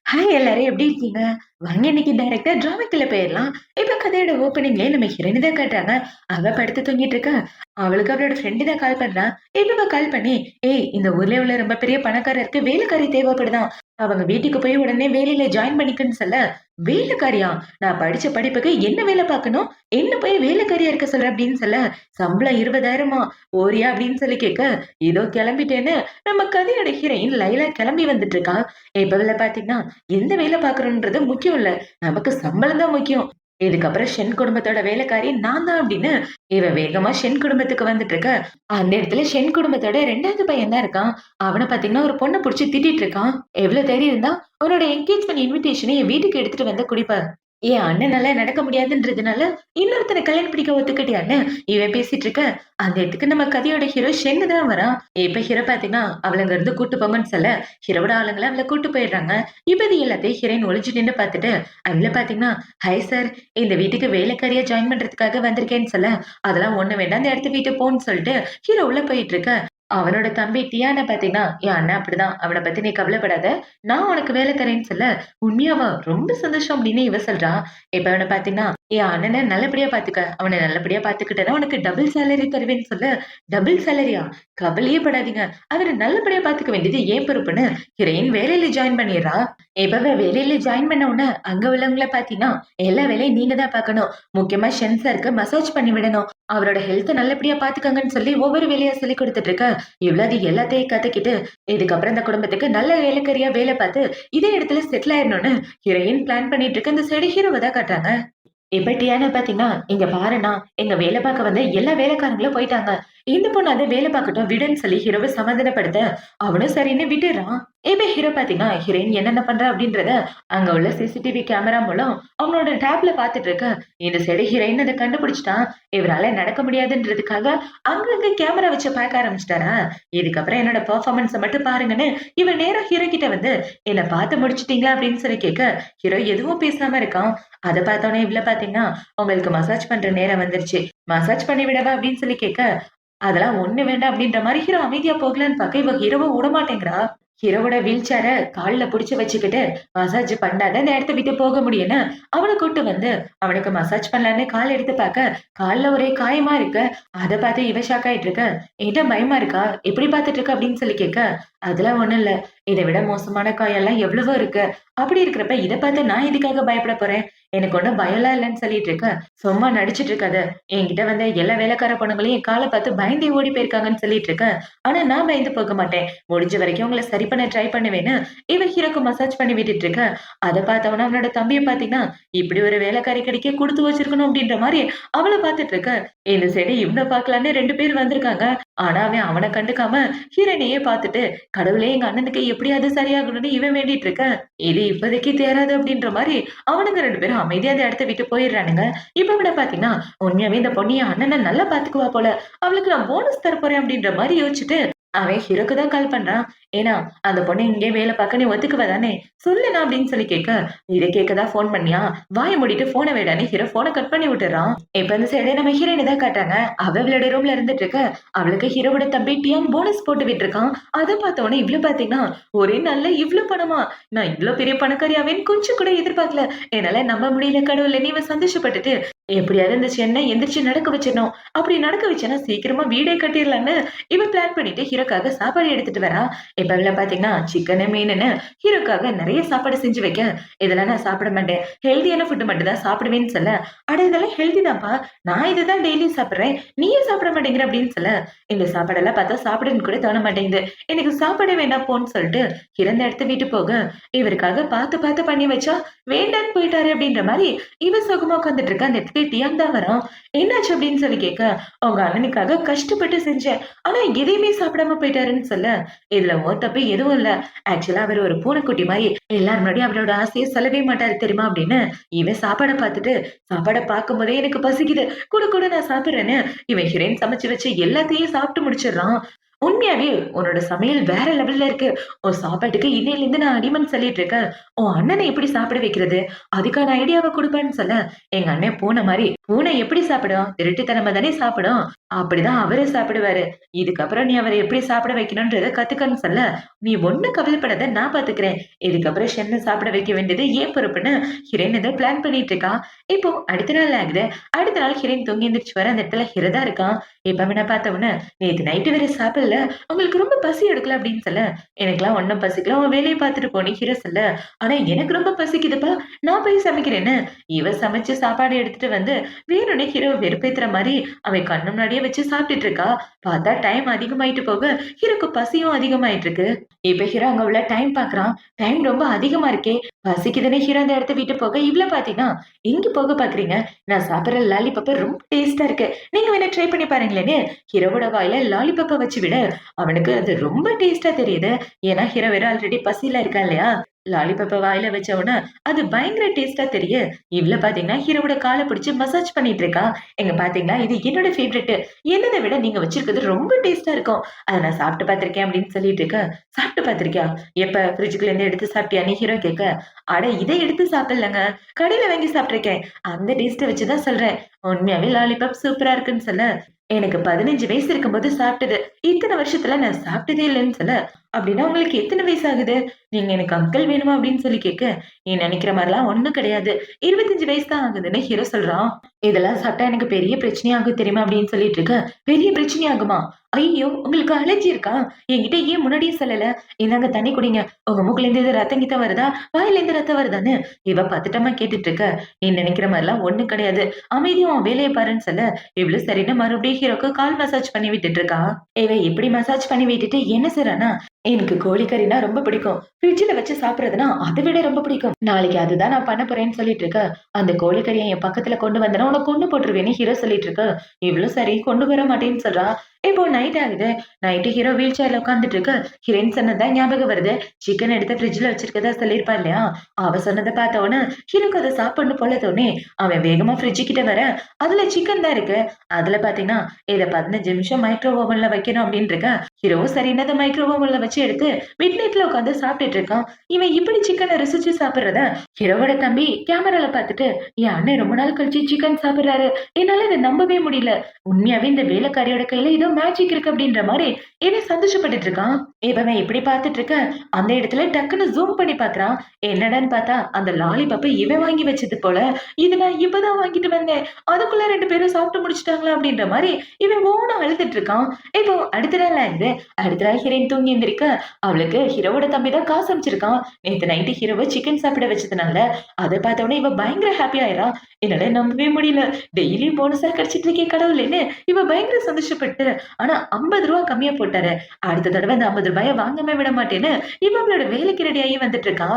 Hi எல்லாரும் எப்படி இருக்கீங்க? வாங்க இன்னைக்கு டைரக்ட்டா டிராமாக்குள்ள போயிரலாம். இப்ப கதையோட ஓப்பனிங்லயே நம்ம ஹீரோயினி தான் காட்டுறாங்க. அவ படுத்து தூங்கிட்டு இருக்கா. அவளுக்கு அவளோட ஃப்ரெண்டு தான் கால் பண்றா. இப்ப கால் பண்ணி, "ஏய் இந்த ஊர்ல உள்ள ரொம்ப பெரிய பணக்காரருக்கு வேலைக்காரி தேவைப்படுதாம். அவங்க வீட்டுக்கு போய் உடனே வேலையில ஜாயின் பண்ணிக்கன்னு சொல்ல." "வேலைக்காரியா? நான் படிச்ச படிப்புக்கு என்ன வேலை பார்க்கணும்? என்ன போய் வேலைக்காரியா இருக்க சொல்ற?" அப்படின்னு சொல்ல, "சம்பளம் 20,000 போறியா?" அப்படின்னு சொல்லி கேட்க, "இதோ கிளம்பிட்டேன்னு" நம்ம கதையோட ஹீரோயின் லைலா கிளம்பி வந்துட்டு இருக்கா. இப்ப பாத்தீங்கன்னா எந்த வேலை பார்க்குறோம்ன்றது முக்கியம் இல்ல. நமக்கு சம்பளம் தான் முக்கியம். இதுக்கப்புறம் ஷென் குடும்பத்தோட வேலைக்காரி நான் தான் அப்படின்னு, இவ வேகமா ஷென் குடும்பத்துக்கு வந்துட்டு இருக்க. அந்த இடத்துல ஷென் குடும்பத்தோட 2வது பையன் தான் இருக்கான். அவன பாத்தீங்கன்னா ஒரு பொண்ண புடிச்சு திட்டிட்டு இருக்கான். "எவ்ளோ தைரியம் இருந்தா உன்னோட என்கேஜ்மென்ட் இன்விடேஷன என் வீட்டுக்கு எடுத்துட்டு வந்து குடுப்ப? என் அண்ணனால நடக்க முடியாதுன்றதுனால இன்னொருத்தன கல்யாணம் பண்ணிக்க ஒத்துக்கிட்டியான்னு?" இவன் பேசிட்டு இருக்க. அந்த இடத்துக்கு நம்ம கதையோட ஹீரோ ஷென் தான் வரான். இப்ப ஹீரோ பாத்தீங்கன்னா அவள அங்க இருந்து கூட்டு போங்கன்னு சொல்ல, ஹீரோவோட ஆளுங்கள அவள கூட்டு போயிடுறாங்க. இப்ப இது எல்லாத்தையும் ஹீரோயின் ஒளிஞ்சு நின்னு பாத்துட்டு, அவள பாத்தீங்கன்னா, "ஹாய் சார், இந்த வீட்டுக்கு வேலைக்காரியா ஜாயின் பண்றதுக்காக வந்திருக்கேன்னு" சொல்ல, "அதெல்லாம் ஒண்ணும் வேண்டாம். இந்த இடத்த விட்டு போன்னு" சொல்லிட்டு ஹீரோ உள்ள போயிட்டு இருக்க. அவனோட தம்பி டியானா பாத்தீங்கன்னா, "என் அண்ணன் அப்படிதான். அவன பத்தி நீ கவலைப்படாத. நான் உனக்கு வேலை தரேன்னு" சொல்ல, "உண்மையாவா? ரொம்ப சந்தோஷம்" அப்படின்னு இவ சொல்றா. இப்ப அவன பாத்தீங்கன்னா, "என் அண்ணன நல்லபடியா பாத்துக்க. அவன நல்லபடியா பாத்துக்கிட்டேன்னா உனக்கு டபுள் சேலரி தருவேன்னு" சொல்ல, "டபுள் சேலரியா? கவலையே படாதீங்க. அவர நல்லபடியா பாத்துக்க வேண்டியது என் பொறுப்புன்னு" ஹீரோயின் வேலையில ஜாயின் பண்ணிடுறா. இப்பவே வேலையில ஜாயின் பண்ண உடனே அங்க உள்ளவங்கள பாத்தீங்கன்னா, எல்லா வேலையும் நீங்க தான் பாக்கணும். முக்கியமா ஷென் சாருக்கு மசாஜ் பண்ணி விடணும். அவரோட ஹெல்த்த நல்லபடியா பாத்துக்கங்கன்னு சொல்லி ஒவ்வொரு வேலையா சொல்லிக் குடுத்துட்டு இருக்க. இவ்ளோ எல்லாத்தையும் கத்துக்கிட்டு, இதுக்கப்புறம் இந்த குடும்பத்துக்கு நல்ல வேலைக்காரியா வேலை பார்த்து, இதே இடத்துல செட்டில் ஆயிடணும்னு ஹீரோயின் பிளான் பண்ணிட்டு இருக்க. இந்த சைடு ஹீரோவ தான் காட்டுறாங்க. இப்ப டியானா பாத்தீங்கன்னா, "இங்க பாருண்ணா, எங்க வேலை பார்க்க வந்த எல்லா வேலைக்காரங்களும் போயிட்டாங்க. இந்த பொண்ணு அத வேலை பார்க்கட்டும் விடுன்னு" சொல்லி ஹீரோவ சமாதானப்படுத்த, அவனும் சரின்னு விட்டுடுறான். இப்ப ஹீரோ பாத்தீங்கன்னா, ஹீரோயின் என்னென்ன பண்றா அப்படின்றத அங்க உள்ள சிசிடிவி கேமரா மூலம் அவனோட டேப்ல பாத்துட்டு இருக்க. இந்த சைடு ஹீரோயின் அத கண்டுபிடிச்சுட்டான். இவரால நடக்க முடியாதுன்றதுக்காக அங்கங்க கேமரா வச்சு பார்க்க ஆரம்பிச்சுட்டாரா. இதுக்கப்புறம் என்னோட பெர்ஃபார்மன்ஸ மட்டும் பாருங்கன்னு இவன் நேரா ஹீரோ கிட்ட வந்து, "என்ன பார்த்து முடிச்சுட்டீங்களா?" அப்படின்னு சொல்லி கேட்க, ஹீரோ எதுவும் பேசாம இருக்கான். அத பார்த்தோனே இவ்ள பாத்தீங்கன்னா, "உங்களுக்கு மசாஜ் பண்ற நேரம் வந்துருச்சு. மசாஜ் பண்ணி விடவா?" அப்படின்னு சொல்லி கேட்க, "அதெல்லாம் ஒண்ணு வேண்டாம்" அப்படின்ற மாரி ஹீரோ அமைதியா போகலான்னு பார்க்க, இவ ஹீரோவ விடமாட்டேங்கிறா. ஹீரோவோட வீல் சேர கால்ல புடிச்சு வச்சுக்கிட்டு, மசாஜ் பண்ணாத இந்த இடத்த விட்டு போக முடியும்ன்னு, அவன கூட்டு வந்து அவனுக்கு மசாஜ் பண்ணலான்னு கால் எடுத்து பார்க்க, கால்ல ஒரே காயமா இருக்கு. அத பார்த்து இவ ஷாக் ஆயிட்டு இருக்க. "என்ட்ட பயமா இருக்கா? எப்படி பார்த்துட்டு இருக்க?" அப்படின்னு சொல்லி கேட்க, "அதெல்லாம் ஒண்ணும் இல்ல. இத விட மோசமான காயம்லாம் எவ்வளவோ இருக்கு. அப்படி இருக்கிறப்ப இத பார்த்து நான் எதுக்காக பயப்பட போறேன்? எனக்கு ஒண்ணும் பயம்லாம் இல்லன்னு" சொல்லிட்டு இருக்க. "சும்மா நடிச்சுட்டு இருக்காத. என்கிட்ட வந்த எல்லா வேலைக்கார பொண்ணுங்களும் என் கால பார்த்து பயந்தே ஓடி போயிருக்காங்கன்னு" சொல்லிட்டு இருக்க. ஆனா நான் பயந்து போக மாட்டேன். முடிஞ்ச வரைக்கும் உங்கள சரி பண்ண ட்ரை பண்ணுவேன்னு, இவ ஹீரோக்கு மசாஜ் பண்ணி விட்டுட்டு இருக்க. அத பார்த்தவன அவனோட தம்பிய பார்த்தீங்கன்னா, இப்படி ஒரு வேலைக்காரி கிடைக்க குடுத்து வச்சிருக்கணும் அப்படின்ற மாரி அவள பார்த்துட்டு இருக்க. இந்த சைடு இவன பார்க்கலான்னு 2 பேர் வந்திருக்காங்க. ஆனா அவன் அவன கண்டுக்காம ஹீரோயினையே பார்த்துட்டு, கடவுளே எங்க அண்ணனுக்கு எப்படியாவது சரியாகணும்னு இவன் வேண்டிட்டு இருக்க. இது இப்போதைக்கு தேறாது அப்படின்ற மாரி அவனுங்க 2 பேரும் அமைதியா அந்த இடத்த விட்டு போயிடுறானுங்க. இப்ப இவன பார்த்தீங்கன்னா, உண்மையாவே இந்த பொண்ணு என் அண்ணன நல்லா பார்த்துக்குவா போல. அவளுக்கு நான் போனஸ் தரப்போறேன் அப்படின்ற மாரி யோசிச்சுட்டு அவன் ஹீரோக்கு தான் கால் பண்றான். "ஏன்னா, அந்த பொண்ணு இங்கேயே வேலை பார்க்க நீ ஒத்துக்குவ தானே? சொல்லுண்ணா" அப்படின்னு சொல்லி கேட்க, "இத கேட்க தான் ஃபோன் பண்ணியா? வாய மூடிட்டு ஃபோன வைடான்னு" ஹீரோ ஃபோன கட் பண்ணி விட்டுர்றான். இப்ப இந்த சைடு நம்ம ஹீரோயின தான் காட்டுறாங்க. அவ அவளோட ரூம்ல இருந்துட்டு இருக்க. அவளுக்கு ஹீரோவோட தம்பி டியான் போனஸ் போட்டு விட்டுருக்கான். அத பார்த்த உடனே இவ்ளோ பார்த்தீங்கன்னா, "ஒரே நாள்ல இவ்ளோ பணமா? நான் இவ்ளோ பெரிய பணக்காரி ஆவேன்னு கொஞ்சம் கூட எதிர்பார்க்கல. என்னால நம்ப முடியல கடவுளேன்னு" இவ சந்தோஷப்பட்டுட்டு, எப்படியாவது இந்த சென்னை எந்திரிச்சு நடக்க வச்சிடணும். அப்படி நடக்க வச்சேன்னா சீக்கிரமா வீடே கட்டிர்லான்னு இவ பிளான் பண்ணிட்டு ஹீரோக்காக சாப்பாடு எடுத்துட்டு வரா. இப்ப இவள பாத்தீங்கன்னா, சிக்கனு, மீனுன்னு ஹீரோக்காக நெறைய சாப்பாடு செஞ்சு வைக்க, "இதெல்லாம் நான் சாப்பிட மாட்டேன். ஹெல்தியான ஃபுட் மட்டும் தான் சாப்பிடுவேன்னு" சொல்ல, "அட இதெல்லாம் ஹெல்தி தான்ப்பா. நான் இத தான் டெய்லியும் சாப்பிடுறேன். நீ ஏன் சாப்பிட மாட்டேங்கிற?" அப்படின்னு சொல்ல, "இந்த சாப்பாடெல்லாம் பார்த்தா சாப்பிடன்னு கூட தோண மாட்டேங்குது. எனக்கு சாப்பாடே வேண்டாம் போன்னு" சொல்லிட்டு ஹீரோ அந்த இடத்த விட்டு போக, இவருக்காக பார்த்து பார்த்து பண்ணி வச்சா வேண்டான்னு போயிட்டாரு அப்படின்ற மாரி இவ சுகமா உட்கார்ந்துட்டு இருக்க. அந்த இடத்துக்கு டியான் தான் வரான். "என்னாச்சு?" அப்படின்னு சொல்லி கேட்க, "உங்க அண்ணனுக்காக கஷ்டப்பட்டு செஞ்சேன். ஆனா எதையுமே சாப்பிடாம போயிட்டாருன்னு" சொல்ல, "இதுல உன் தப்பு எதுவும் இல்ல. ஆக்சுவலா அவரு ஒரு பூனைக்குட்டி மாரி. எல்லார் முன்னாடியும் அவரோட ஆசைய சொல்லவே மாட்டாரு தெரியுமா?" அப்படின்னு இவன் சாப்பாட பார்த்துட்டு, "சாப்பாட பார்க்கும்போதே எனக்கு பசிக்குது. குடு குடு நான் சாப்பிடுறேன்னு" இவன் ஹீரோயின் சமைச்சு வச்சு எல்லாத்தையும் சாப்பிட்டு முடிச்சிடுறான். உண்மையாவே உன்னோட சமையல் வேற லெவல்ல இருக்கு. உன் சாப்பாட்டுக்கு இன்னையிலேருந்து நான் அடிமைன்னு சொல்லிட்டு இருக்கேன். உன் அண்ணனை எப்படி சாப்பிட வைக்கிறது? அதுக்கான ஐடியாவ குடுப்பேன்னு சொல்ல, எங்க அண்ணன் பூனை மாரி. பூனை எப்படி சாப்பிடும்? திருட்டுத்தனமா தானே சாப்பிடும். அப்படிதான் அவரு சாப்பிடுவாரு. இதுக்கப்புறம் நீ அவர எப்படி சாப்பிட வைக்கணும்ன்றத கத்துக்கன்னு சொல்ல, நீ ஒண்ணும் கவலைப்படாத நான் பாத்துக்கிறேன். இதுக்கப்புறம் ஷென்ன சாப்பிட வைக்க வேண்டியது என் பொறுப்புன்னு ஹிரேன் ஏதோ பிளான் பண்ணிட்டு இருக்கான். இப்போ அடுத்த நாள் ஆகுது. அடுத்த நாள் ஹிரேன் தூங்கி எந்திரிச்சு வர அந்த இடத்துல ஹிர தான் இருக்கான். இப்ப அவன பார்த்த உடனே, "நேத்து நைட்டு வேற சாப்பிடல. உங்களுக்கு ரொம்ப பசி எடுக்கல" அப்படின்னு சொல்ல, "எனக்கெல்லாம் ஒண்ணும் பசிக்கல. உன் வேலைய பார்த்துட்டு போ" ஹிர சொல்ல, "ஆனா எனக்கு ரொம்ப பசிக்குதுப்பா. நான் போய் சமைக்கிறேன்னு" இவ சமைச்சு சாப்பாடு எடுத்துட்டு வந்து வேணும்னே ஹீரோவ வெறுப்பேத்துற மாரி அவன் கண்ணு முன்னாடியே வச்சு சாப்பிட்டுட்டு இருக்கா. பார்த்தா டைம் அதிகமாயிட்டு போக ஹீரோக்கு பசியும் அதிகமாயிட்டு இருக்கு. இப்ப ஹீரோ அங்க உள்ள டைம் பாக்குறான். டைம் ரொம்ப அதிகமா இருக்கே. பசிக்குதுன்னு ஹீரோ அந்த இடத்த விட்டு போக இவ்ள பாத்தீங்கன்னா, எங்க போக பாக்குறீங்க? நான் சாப்பிடுற லாலிபப் ரொம்ப டேஸ்டா இருக்கு. நீங்க வேணா ட்ரை பண்ணி பாருங்களேன்னு ஹீரோவோட வாயில லாலிபப்ப வச்சு விட, அவனுக்கு அது ரொம்ப டேஸ்டா தெரியுது. ஏன்னா ஹீரோ வேற ஆல்ரெடி பசியில இருக்கா இல்லையா? லாலிபப்ப வாயில வச்ச உடனே அது பயங்கர டேஸ்டா தெரிய, இவ்ள பாத்தீங்கன்னா ஹீரோவோட கால பிடிச்சு மசாஜ் பண்ணிட்டு இருக்கா. எங்க பாத்தீங்களா இது என்னோட ஃபேவரைட். என்னத விட நீங்க வச்சிருக்கிறது ரொம்ப டேஸ்டா இருக்கும். அத நான் சாப்பிட்டு பார்த்திருக்கேன் அப்படின்னு சொல்லிட்டு இருக்க. சாப்பிட்டு பார்த்திருக்கியா? எப்ப ஃப்ரிட்ஜ்குள்ள இருந்து எடுத்து சாப்பிட்டியான்னு ஹீரோ கேட்க, அட இத எடுத்து சாப்பிடலங்க. கடையில வாங்கி சாப்பிட்டுருக்கேன். அந்த டேஸ்ட்ட வச்சு தான் சொல்றேன். உண்மையாவே லாலிபாப் சூப்பரா இருக்குன்னு சொல்ல, எனக்கு 15 வயசு இருக்கும்போது சாப்பிட்டது. இத்தன வருஷத்துல நான் சாப்பிட்டதே இல்லன்னு சொல்ல, அப்படின்னா உங்களுக்கு எத்தன வயசு ஆகுது? நீங்க எனக்கு அங்கிள் வேணுமா அப்படின்னு சொல்லி கேட்க, நீ நினைக்கிற மாரிலாம் ஒண்ணும் கிடையாது. 25 வயசு தான் ஆகுதுன்னு ஹீரோ சொல்றான். இதெல்லாம் சாப்பிட்டா எனக்கு பெரிய பிரச்சனையாகும் தெரியுமா? அப்படின்னு சொல்லிட்டு இருக்க. பெரிய பிரச்சனை ஆகுமா? ஐயோ! உங்களுக்கு அலர்ஜி இருக்கா? என்கிட்ட ஏன் முன்னாடியே சொல்லல? இந்தாங்க தண்ணி குடிங்க. உங்க மூக்குல இருந்து எது ரத்தம் கித்தம் வருதா? வாயில இருந்து ரத்தம் வருதான்னு இவ பதட்டமா கேட்டுட்டு இருக்க. நீ நினைக்கிற மாரிலாம் ஒண்ணும் கிடையாது. அமைதியா உன் வேலைய பாருன்னு சொல்ல, இவளும் சரின்னு மறுபடியும் ஹீரோக்கு கால் மசாஜ் பண்ணி விட்டுட்டு இருக்கா. இவ இப்படி மசாஜ் பண்ணி விட்டுட்டு என்ன செய்றான்னா, எனக்கு கோழிக்கறினா ரொம்ப பிடிக்கும். ஃப்ரிட்ஜ்ல வச்சு சாப்பிடுறதுன்னா அத விட ரொம்ப பிடிக்கும். நாளைக்கு அதுதான் நான் பண்ண போறேன்னு சொல்லிட்டு இருக்க. அந்த கோழிக்கறிய என் பக்கத்துல கொண்டு வந்தனா உன்ன கொன்னு போட்டுருவேன்னு ஹீரோ சொல்லிட்டு இருக்க. இவளும் சரி கொண்டு வர மாட்டேன்னு சொல்றா. இப்போ நைட் ஆகுது. நைட்டு ஹீரோ வீல் சேர்ல உட்கார்ந்துட்டு இருக்க. ஹீரோயின் சொன்னது தான் ஞாபகம் வருது. சிக்கன் எடுத்து ஃப்ரிட்ஜ்ல வச்சிருக்கதா சொல்லியிருப்பா இல்லையா? அவ சொன்னத பார்த்த உடனே ஹீரோக்கு அத சாப்பிடணும் போல தோணி, அவன் வேகமா ஃப்ரிட்ஜ் கிட்ட வர, அதுல சிக்கன் தான் இருக்கு. அதுல பாத்தீங்கன்னா, இத 15 நிமிஷம் மைக்ரோ ஓவன்ல வைக்கணும் அப்படின்னு இருக்க. ஹீரோவும் சரின்னு அத மைக்ரோ ஓவன்ல வச்சு எடுத்து மிட் நைட்ல உட்கார்ந்து சாப்பிட்டுட்டு இருக்கான். இவன் இப்படி சிக்கன ருசிச்சு சாப்பிடுறத ஹீரோவோட தம்பி கேமரால பார்த்துட்டு, என் அண்ணன் ரொம்ப நாள் கழிச்சு சிக்கன் சாப்பிடுறாரு. என்னால இத நம்பவே முடியல. உண்மையாவே இந்த வேலைக்காரியோட கையில ஏதோ மேஜிக் இருக்கு அப்படின்ற மாரி இவன் சந்தோஷப்பட்டுட்டு இருக்கான். இவன் இப்படி பார்த்துட்டு இருக்க, அந்த இடத்துல டக்குன்னு ஜூம் பண்ணி பார்க்கறான். என்னடான்னு பார்த்தா, அந்த லாலிபப்ப இவன் வாங்கி வச்சது போல. "இது நான் இப்பதான் வாங்கிட்டு வந்தேன். அதுக்குள்ள 2 பேரும் சாப்பிட்டு முடிச்சுட்டாங்களா?" அப்படின்ற மாரி இவன் ஓன்னு அழுதுட்டு இருக்கான். இப்போ அடுத்த நாள் ஆகுது. அடுத்த நாள் ஹீரோயின் தூங்கி எந்திரிக்க, அவளுக்கு ஹீரோவோட தம்பி தான் காசு அனுப்பிச்சிருக்கான். நேத்து நைட்டு ஹீரோவ சிக்கன் சாப்பிட வச்சதுனால, அத பார்த்த உடனே இவ பயங்கர ஹாப்பி ஆயிறா. என்னால நம்பவே முடியல. டெய்லியும் போனஸா கிடைச்சிட்டு இருக்கே கடவுளேன்னு இவ பயங்கர சந்தோஷப்பட்டு, ஆனா ரூ. 50 கம்மியா போட்டாரு. அடுத்த தடவ அந்த ரூ. 50 வாங்காம விட மாட்டேன்னு இவ அவளோட வேலைக்கு ரெடி ஆகி வந்துட்டு இருக்கா.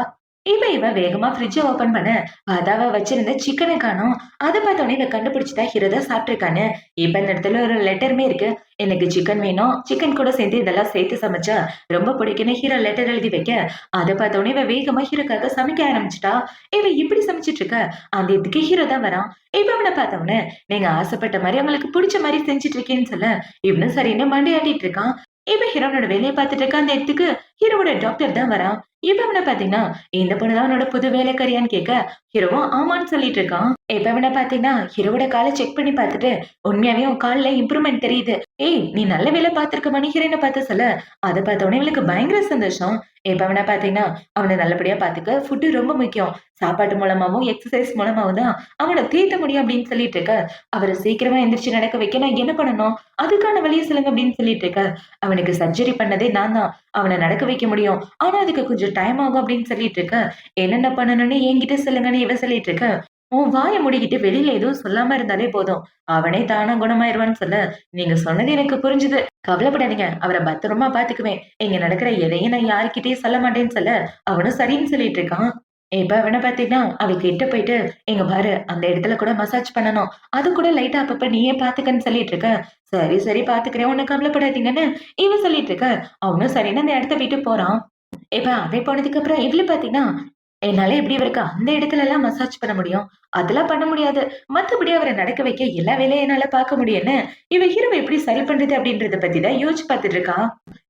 இவ வேகமா ஃப்ரிட்ஜ ஓப்பன் பண்ண, பார்த்தா அவ வச்சிருந்த சிக்கன காணோம். அத பார்த்த உடனே இவ கண்டுபிடிச்சுட்டா ஹீரோ தான் சாப்பிட்டுருக்கான்னு. இப்ப இந்த இடத்துல ஒரு லெட்டருமே இருக்கு. எனக்கு சிக்கன் வேணும். சிக்கன் கூட சேர்ந்து இதெல்லாம் சேர்த்து சமைச்சா ரொம்ப பிடிக்கும்னு ஹீரோ லெட்டர் எழுதி வைக்க, அத பார்த்த உடனே இவ வேகமா ஹீரோக்காக சமைக்க ஆரம்பிச்சுட்டா. இவ இப்படி சமைச்சிட்டு இருக்க, அந்த இதுக்கு ஹீரோ தான் வரான். இப்ப அவன பார்த்த உடனே, நீங்க ஆசைப்பட்ட மாரி உங்களுக்கு புடிச்ச மாரி செஞ்சுட்டு இருக்கேன்னு சொல்ல, இவனும் சரின்னு மண்டையாட்டிட்டு இருக்கான். இப்ப ஹீரோனோட வேலைய பார்த்துட்டு இருக்க அந்த இடத்துக்கு ஹீரோவோட டாக்டர் தான் வரான். இப்ப அவன பார்த்தீங்கன்னா, இந்த பொண்ணு தான் உன்னோட புது வேலைக்காரியான்னு கேட்க, ஹீரோவும் ஆமான்னு சொல்லிட்டு இருக்கான். இப்ப அவன பார்த்தீங்கன்னா, ஹீரோவோட கால செக் பண்ணி பார்த்துட்டு, உண்மையாவே உன் கால்ல இம்ப்ரூவ்மெண்ட் தெரியுது. ஏய்! நீ நல்ல வேலை பார்த்திருக்கமான்னு ஹீரோயின பார்த்து சொல்ல, அத பார்த்த உடனே இவளுக்கு பயங்கர சந்தோஷம். இப்ப அவன பார்த்தீங்கன்னா, அவன நல்லபடியா பார்த்துக்க ஃபுட் ரொம்ப முக்கியம். சாப்பாட்டு மூலமாவும், எக்ஸர்சைஸ் மூலமாவும் தான் அவன தேத்த முடியும் அப்படின்னு சொல்லிட்டு இருக்க. அவர சீக்கிரமா எந்திரிச்சு நடக்க வைக்க நான் என்ன பண்ணணும்? அதுக்கான வழிய சொல்லுங்க அப்படின்னு சொல்லிட்டு இருக்க. அவனுக்கு சர்ஜரி பண்ணதே நான் தான். அவன நடக்க வைக்க முடியும். ஆனா அதுக்கு கொஞ்சம் டைம் ஆகும் அப்படின்னு சொல்லிட்டு இருக்க. என்னென்ன பண்ணணும்னு என்கிட்ட சொல்லுங்கன்னு இவ சொல்லிட்டு இருக்க. உன் வாய மூடிக்கிட்டு வெளியில எதுவும் சொல்லாம இருந்தாலே போதும். அவனே தானா குணமாயிருவான்னு சொல்ல, நீங்க சொன்னது எனக்கு புரிஞ்சுது. கவலைப்படாதீங்க. அவர பத்திரமா பாத்துக்குவேன். இங்க நடக்கிற எதையும் நான் யார்கிட்டயும் சொல்ல மாட்டேன்னு சொல்ல, அவனும் சரின்னு சொல்லிட்டு இருக்கான். இப்ப அவன பாத்தீங்கன்னா, அவ கிட்ட போயிட்டு, "இங்க பாரு, அந்த இடத்துல கூட மசாஜ் பண்ணணும். அது கூட லைட்டா அப்பப்ப நீயே பாத்துக்கன்னு" சொல்லிட்டு இருக்க. "சரி, சரி பாத்துக்கிறேன். ஒண்ணும் கவலைப்படாதீங்கன்னு" இவ சொல்லிட்டு இருக்க. அவனும் சரின்னு அந்த இடத்த விட்டு போறான். இப்ப அவன் போனதுக்கு அப்புறம் இவளு பாத்தீங்கன்னா, என்னால எப்படி இவருக்கு அந்த இடத்துலலாம் மசாஜ் பண்ண முடியும்? அதெல்லாம் பண்ண முடியாது. மத்தபடி அவர நடக்க வைக்க எல்லா வேலையும் என்னால பார்க்க முடியும்னு, இவன் ஹீரோவ எப்படி சரி பண்றது அப்படின்றத பத்தி தான் யோசிச்சு பார்த்துட்டு இருக்கான்.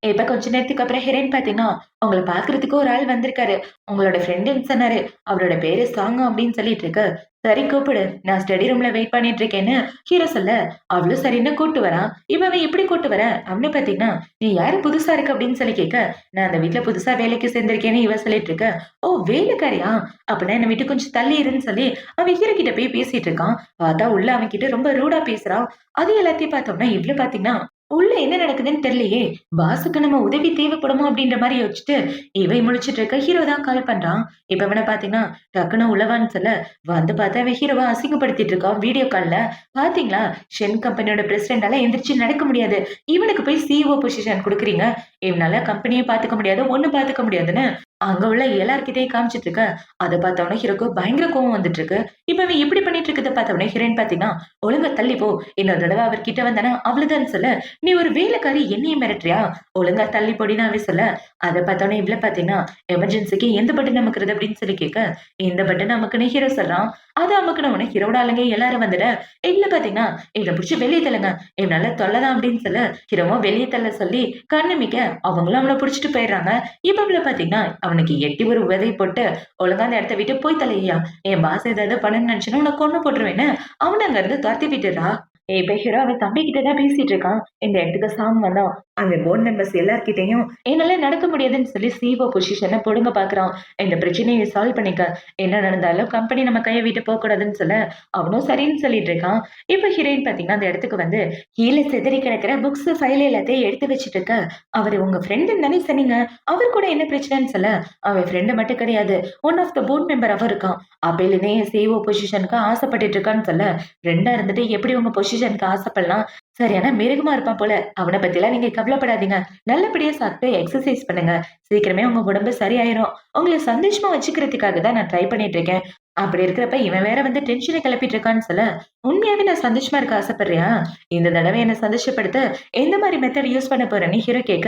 இப்ப கொஞ்ச நேரத்துக்கு அப்புறம் ஹீரோயின் பார்த்தீங்கன்னா, உங்கள பார்க்கறதுக்கு ஒரு ஆள் வந்திருக்காரு. உங்களோட ஃப்ரெண்டுன்னு சொன்னாரு. அவரோட பேரு சாங் அப்படின்னு சொல்லிட்டு இருக்கு. சரி கூப்பிடு. நான் ஸ்டடி ரூம்ல வெயிட் பண்ணிட்டு இருக்கேன்னு ஹீரோ சொல்ல, அவளும் சரின்னு கூட்டு வரான். அவன் எப்படி கூட்டு வர அப்படின்னு பார்த்தீங்கன்னா, நீ யாரு புதுசா இருக்கு அப்படின்னு சொல்லி கேட்க, நான் அந்த வீட்ல புதுசா வேலைக்கு சேர்ந்திருக்கேன்னு இவ சொல்லிட்டு இருக்க. ஓ வேலைக்காரியா? அப்பன்னா என்ன விட்டு கொஞ்சம் தள்ளி இருன்னு சொல்லி அவன் ஹீரோ கிட்ட போய் பேசிட்டு இருக்கான். பார்த்தா உள்ள அவன் கிட்ட ரொம்ப ரூடா பேசுறான். அது எல்லாத்தையும் பார்த்தோம்னா இவ்ளோ பார்த்தீங்கன்னா, உள்ள என்ன நடக்குதுன்னு தெரியலையே. பாஸுக்கு நம்ம உதவி தேவைப்படுமோ அப்படின்ற மாரி யோசிச்சுட்டு, இவன் முழிச்சிட்டு இருக்க ஹீரோ தான் கால் பண்றான். இப்ப இவன பார்த்தீங்கன்னா, டக்குனு உள்ளவான்னு சொல்ல, வந்து பார்த்தா இவன் ஹீரோவ அசிங்கப்படுத்திட்டு இருக்கான் வீடியோ கால்ல. பார்த்தீங்களா? ஷென் கம்பெனியோட பிரசிடென்டால எந்திரிச்சு நடக்க முடியாது. இவனுக்கு போய் சிஇஓ பொசிஷன் குடுக்குறீங்க. இவனால கம்பெனிய பார்த்துக்க முடியாது, ஒண்ணும் பார்த்துக்க முடியாதுன்னு அங்க உள்ள எல்லார்கிட்டயும் காமிச்சிட்டு இருக்க. அத பார்த்தோனே ஹீரோக்கு பயங்கர கோவம் வந்துட்டு இருக்கு. இப்ப இவன் இப்படி பண்ணிட்டு இருக்கத பார்த்தோனே ஹீரோயின் பார்த்தீங்கன்னா, ஒழுங்கா தள்ளி போ. இன்னொரு தடவ அவர்கிட்ட வந்தனா அவ்வளவுதான் சொல்ல, நீ ஒரு வேலைக்காரி என்னைய மிரட்டுறியா? ஒழுங்கா தள்ளி போடின்னு அவன் சொல்ல, அத பார்த்தோனே இவ்ள பார்த்தீங்கன்னா, எமர்ஜென்சிக்கு எந்த பட்டன் அமுக்குறது அப்படின்னு சொல்லி கேட்க, இந்த பட்டன் அமுக்குன்னு ஹீரோ சொல்றான். அத அமுக்குன உடனே ஹீரோட ஆளுங்க எல்லாரும் வந்துட, இவ்ள பார்த்தீங்கன்னா, இவன புடிச்சு வெளிய தள்ளுங்க. இவனால தொல்லதான் அப்படின்னு சொல்ல, ஹீரோவும் வெளிய தள்ள சொல்லி கண்ணமிக்க அவங்களும் அவன புடிச்சிட்டு போயிடுறாங்க. இப்ப இவ்ள பார்த்தீங்கன்னா, அவனுக்கு எட்டி ஒரு உதை போட்டு, ஒழுங்கா அந்த இடத்த விட்டு போய் தொலையா. என் பாஸ் ஏதாவது பண்ணணும்னு நினைச்சுன்னா உன்னை கொன்னு போட்டுருவேன்னு அவன அங்க இருந்து துரத்தி விட்டுறா. இப்ப ஹீரோ அவன் தம்பி கிட்ட தான் பேசிட்டு இருக்கான். இந்த இடத்துக்கு சாங் வந்தான். அந்த போர்டு மெம்பர்ஸ் எல்லார்கிட்டயும் என்னால நடக்க முடியாதுன்னு சொல்லி சிஓ பொசிஷனை புடுங்க பாக்குறான். இந்த பிரச்சனையை சால்வ் பண்ணிக்க. என்ன நடந்தாலும் கம்பெனி நம்ம கையை விட்டு போக கூடாதுன்னு சொல்ல அவனும் சரின்னு சொல்லிட்டு இருக்கான். இப்ப ஹீரோயின் பாத்தீங்கன்னா அந்த இடத்துக்கு வந்து கீழே சிதறி கிடக்கிற புக்ஸ் ஃபைல் எல்லாத்தையும் எடுத்து வச்சிட்டு இருக்க. அவரு உங்க ஃப்ரெண்டுன்னு தானே சொன்னீங்க. அவர் கூட என்ன பிரச்சனைன்னு சொல்ல அவன் ஃப்ரெண்டு மட்டும் கிடையாது. One of the board member அவர் இருக்கான். அப்பையிலேயே சிஓ பொசிஷனுக்கு ஆசைப்பட்டுட்டு இருக்கான்னு சொல்ல ஃப்ரெண்டா இருந்துட்டு எப்படி உங்க பொசிஷனுக்கு ஆசைப்படலாம். சரியான மிருகமா இருப்பான் போல. அவன பத்திலாம் நீங்க கவலைப்படாதீங்க. நல்லபடியா சாப்பிட்டு எக்ஸர்சைஸ் பண்ணுங்க. சீக்கிரமே உங்க உடம்பு சரியாயிரும். உங்கள சந்தோஷமா வச்சுக்கிறதுக்காக தான் நான் ட்ரை பண்ணிட்டு இருக்கேன். அப்படி இருக்கிறப்ப இவன் வேற வந்து டென்ஷன கிளப்பிட்டு இருக்கான்னு சொல்ல, உண்மையாவே நான் சந்தோஷமா இருக்க ஆசைப்படுறியா? இந்த தடவை என்ன சந்தோஷப்படுத்த எந்த மாரி மெத்தட் யூஸ் பண்ண போறேன்னு ஹீரோ கேட்க,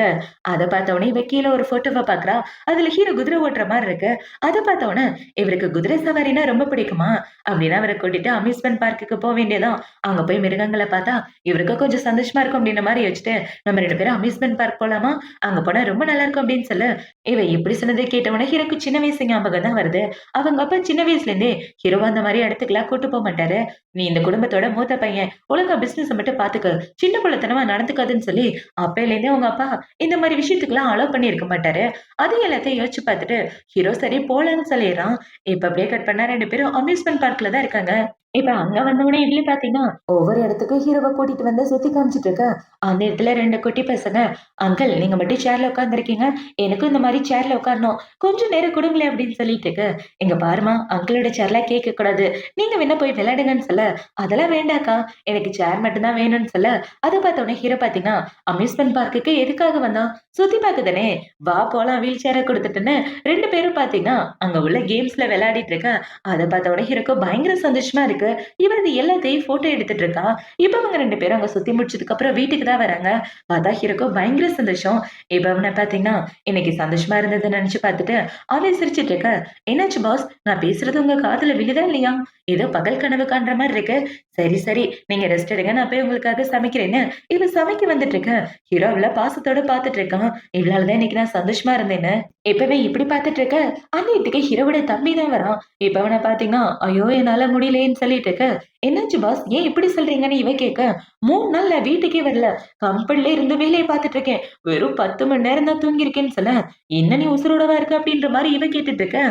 அத பார்த்தவுடனே இவ கீழ ஒரு ஃபோட்டோவ பார்க்குறா. அதுல ஹீரோ குதிரை ஓட்டுற மாரி இருக்கு. அத பார்த்தவுடனே இவருக்கு குதிரை சவாரினா ரொம்ப பிடிக்குமா? அப்படின்னு அவர கூட்டிட்டு அம்யூஸ்மென்ட் பார்க்குக்கு போ வேண்டியதுதான். அங்க போய் மிருகங்கள பார்த்தா இவருக்கு கொஞ்சம் சந்தோஷமா இருக்கும் அப்படின்ற மாரி யோசிச்சுட்டு, நம்ம 2 பேரும் அம்யூஸ்மென்ட் பார்க் போலாமா? அங்க போனா ரொம்ப நல்லா இருக்கும் அப்படின்னு சொல்ல, இவ இப்படி சொன்னத கேட்டவுடனே ஹீரோக்கு சின்ன வயசு ஞாபகம் தான் வருது. அவங்க அப்பா சின்ன வயசுல இருந்தே ஹீரோவ அந்த மாரி இடத்துக்குலாம் கூட்டு போ மாட்டாரு. நீ இந்த குடும்பத்தோட மூத்த பையன். ஒழுங்கா பிசினஸ மட்டும் பாத்துக்க. சின்ன பிள்ளைத்தனமா நடந்துக்காதன்னு சொல்லி அப்பையிலேருந்தே உங்க அப்பா இந்த மாரி விஷயத்துக்குலாம் அலோவ் பண்ணியிருக்க மாட்டாரு. அது எல்லாத்தையும் யோசிச்சு பார்த்துட்டு ஹீரோ சரி போலான்னு சொல்லிடுறான். இப்ப அப்படியே கட் பண்ணா 2 பேரும் அம்யூஸ்மென்ட் பார்க்ல தான் இருக்காங்க. இப்ப அங்க வந்தவுடனே இதுலயே பாத்தீங்கன்னா, ஒவ்வொரு இடத்துக்கும் ஹீரோவ கூட்டிட்டு வந்து சுத்தி காமிச்சுட்டு இருக்க. அந்த இடத்துல 2 குட்டி பசங்க, "அங்கிள் நீங்க மட்டும் சேர்ல உட்கார்ந்திருக்கீங்க. எனக்கும் இந்த மாரி சேர்ல உட்காரணும். கொஞ்சம் நேரம் குடுங்களேன்" அப்படின்னு சொல்லிட்டு இருக்க. "இங்க பாரும்மா, அங்கிளோட சேர்ல கேட்கக் கூடாது. நீங்க வேணா போய் விளையாடுங்கன்னு" சொல்ல, "அதெல்லாம் வேண்டாக்கா. எனக்கு சேர் மட்டும் தான் வேணும்னு" சொல்ல, அத பார்த்தவுடனே ஹீரோ பாத்தீங்கன்னா, அம்யூஸ்மென்ட் பார்க்குக்கு எதுக்காக வந்தான்? சுத்தி பார்க்க தானே. வா போலாம் வீல் சேர குடுத்துட்டுன்னு 2 பேரும் பாத்தீங்கன்னா, அங்க உள்ள கேம்ஸ்ல விளையாடிட்டு இருக்க. அத பார்த்தவுடனே ஹீரோக்கு பயங்கர சந்தோஷமா இருக்கு. இவன் இது எல்லாத்தையும் போட்டோ எடுத்துட்டு இருக்கா. இப்ப அவங்க 2 பேரும் அங்க சுத்தி முடிச்சதுக்கு அப்புறம் வீட்டுக்கு தான் வராங்க. பார்த்தா ஹீரோக்கு பயங்கர சந்தோஷம். இப்ப அவன பார்த்தீங்கன்னா, இன்னைக்கு சந்தோஷமா இருந்ததுன்னு நினைச்சு பார்த்துட்டு, அவன் சிரிச்சுட்டு இருக்க. "என்னாச்சு பாஸ்? நான் பேசுறது உங்க காதுல விழுதா இல்லையா? ஏதோ பகல் கனவு காண்ற மாரி இருக்கு. சரி, சரி. நீங்க ரெஸ்ட் எடுங்க. நான் போய் உங்களுக்காக சமைக்கிறேன்னு" இவன் சமைக்க வந்துட்டு இருக்க. ஹீரோ அவள பாசத்தோட பார்த்துட்டு இருக்கான். "இவளால தான் இன்னைக்கு நான் சந்தோஷமா இருந்தேன்னு." இப்பவே இப்படி பார்த்துட்டு இருக்க, அந்த வீட்டுக்கு ஹீரோவோட தம்பி தான் வரான். இப்ப அவன பார்த்தீங்கன்னா, "ஐயோ! என்னால முடியலையேன்னு" சொல்லிட்டு இருக்க. "என்னாச்சு பாஸ்? ஏன் இப்படி சொல்றீங்கன்னு?" இவன் கேட்க, 3 நாள் நான் வீட்டுக்கே வரல. கம்பெனில இருந்து வேலைய பார்த்துட்டு இருக்கேன். வெறும் 10 மணி நேரம் தான் தூங்கியிருக்கேன்னு சொல்ல, "என்ன நீ உசுரோடவா இருக்க?" அப்படின்ற மாரி இவன் கேட்டுட்டு இருக்க.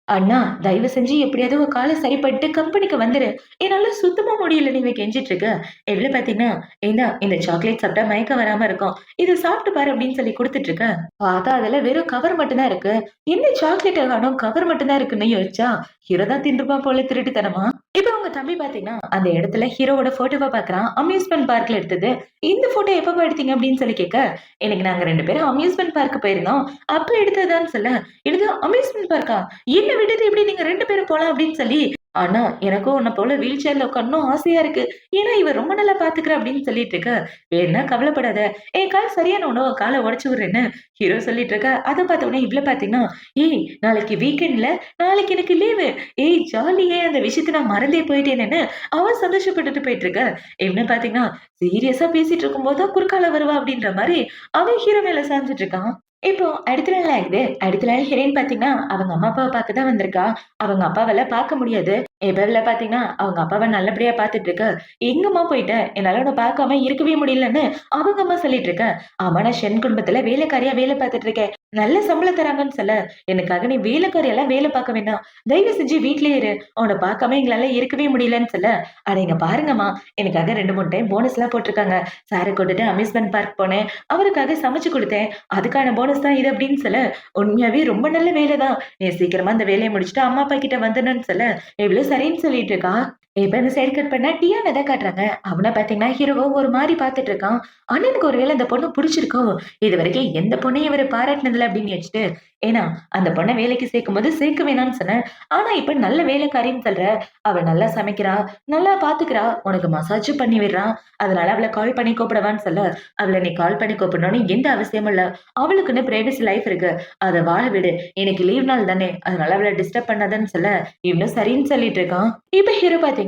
"அண்ணா, தயவு செஞ்சு எப்படியாவது உன் கால சரிப்படுத்திட்டு கம்பெனிக்கு வந்துரு. என்னால சுத்தமா முடியலன்னு" இவ கெஞ்சிட்டு இருக்க. இவள பார்த்தீங்கன்னா, "இந்தா இந்த சாக்லேட் சாப்பிட்டா மயக்கம் வராம இருக்கும். இத சாப்பிட்டு பாரு" அப்படின்னு சொல்லி குடுத்துட்டு இருக்க. பார்த்தா அதுல வெறும் கவர் மட்டும் தான் இருக்கு. என்ன சாக்லேட்ட காணோம், கவர் மட்டும் தான் இருக்குன்னு யோசிச்சா, ஹீரோ தான் தின்றுப்பான் போல திருட்டுத்தனமா. இப்ப உங்க தம்பி பார்த்தீங்கன்னா, அந்த இடத்துல ஹீரோவோட ஃபோட்டோவ பார்க்குறான். அம்யூஸ்மென்ட் பார்க்ல எடுத்தது. "இந்த ஃபோட்டோ எப்பப்பா எடுத்தீங்க?" அப்படின்னு சொல்லி கேட்க, "இன்னைக்கு நாங்க 2 பேரும் அம்யூஸ்மென்ட் பார்க் போயிருந்தோம். அப்ப எடுத்ததுதான்னு" சொல்ல, "என்னது அம்யூஸ்மென்ட் பார்க்கா? என்ன விட்டுட்டு எப்படி நீங்க 2 பேரும் போலாம் அப்படின்னு சொல்லி, ஆனா எனக்கும் உன்ன போல வீல் சேர்ல உட்காரணும் ஆசையா இருக்கு. ஏன்னா இவ ரொம்ப நல்லா பாத்துக்கிறா அப்படின்னு சொல்லிட்டு இருக்க. வேணா கவலைப்படாத. என் கால் சரியான உடனே உன் கால உடைச்சு விடுறேன்னு ஹீரோ சொல்லிட்டு இருக்க. அத பார்த்த உடனே இவ்ள பாத்தீங்கன்னா, ஏய் நாளைக்கு வீக்கெண்ட்ல நாளைக்கு எனக்கு லீவு. ஏய் ஜாலியே அந்த விஷயத்த நான் மறந்தே போயிட்டேனேன்னு அவ சந்தோஷப்பட்டுட்டு போயிட்டு இருக்க. இவன பாத்தீங்கன்னா, சீரியஸா பேசிட்டு இருக்கும்போது தான் குறுக்கால வருவா அப்படின்ற மாரி அவன் ஹீரோ மேல சாஞ்சுட்டு இருக்கான். இப்போ அடுத்த நாள் ஆகுது. அடுத்த நாள் ஹீரோயின் பாத்தீங்கன்னா, அவங்க அம்மா அப்பாவ பாக்க தான் வந்திருக்கா. அவங்க அப்பாவால பாக்க முடியாது. இவள்ல பாத்தீங்கன்னா, அவங்க அப்பாவ நல்லபடியா பாத்துட்டு இருக்க. எங்கம்மா போயிட்ட? என்னால உன்ன பாக்காம இருக்கவே முடியலன்னு அவங்க அம்மா சொல்லிட்டு இருக்க. ஆமா நான் ஷென் குடும்பத்துல வேலைக்காரியா வேலை பாத்துட்டு இருக்கேன். நல்ல சம்பளம் தராங்கன்னு சொல்ல, எனக்காக நீ வேலைக்காரியெல்லாம் வேலை பாக்க வேண்டாம். தயவு செஞ்சு வீட்லயே இரு. உன்ன பாக்காம எங்களால இருக்கவே முடியலன்னு சொல்ல, அட இங்க பாருங்கம்மா, எனக்காக 2, 3 டைம் போனஸ்லாம் போட்டுருக்காங்க. சார கூட்டிட்டு அம்யூஸ்மென்ட் பார்க் போனேன். அவருக்காக சமைச்சு குடுத்தேன். அதுக்கான போனஸ் தான் இது அப்படின்னு சொல்ல, உண்மையாவே ரொம்ப நல்ல வேலை தான். நீ சீக்கிரமா அந்த வேலைய முடிச்சுட்டு அம்மா, அப்பா கிட்ட வந்துடணும்னு சொல்ல, இவளும் சரின்னு சொல்லிட்டு இருக்கா. இப்ப இந்த சைடு கட் பண்ணா டியான தான் காட்டுறாங்க. அவன பாத்தீங்கன்னா ஹீரோவ ஒரு மாரி பாத்துட்டு இருக்கான். அண்ணனுக்கு ஒருவேளை இந்த பொண்ணு புடிச்சிருக்கோ, இதுவரைக்கும் எந்த பொண்ணையும் இவரு பாராட்டுனதில்ல அப்படின்னு யோசிச்சுட்டு, ஏன்னா அந்த பொண்ண வேலைக்கு சேர்க்கும்போது சேர்க்க வேணாம்னு சொன்னேன். ஆனா இப்ப நல்ல வேலைக்காரின்னு சொல்ற. அவ நல்லா சமைக்கிறா, நல்லா பாத்துக்கிறா, உனக்கு மசாஜும் பண்ணி விடுறா. அதனால அவள கால் பண்ணி கூப்பிடவான்னு சொல்ல, அவள நீ கால் பண்ணி கூப்பிடணும்னு எந்த அவசியமும் இல்ல. அவளுக்குன்னு பிரைவசி லைஃப் இருக்கு. அத வாழ விடு. இன்னைக்கு லீவ் நாள் தானே, அதனால அவள டிஸ்டர்ப் பண்ணாதன்னு சொல்ல, இவனும் சரின்னு சொல்லிட்டு இருக்கான். இப்ப ஹீரோ பாத்தீங்கன்னா,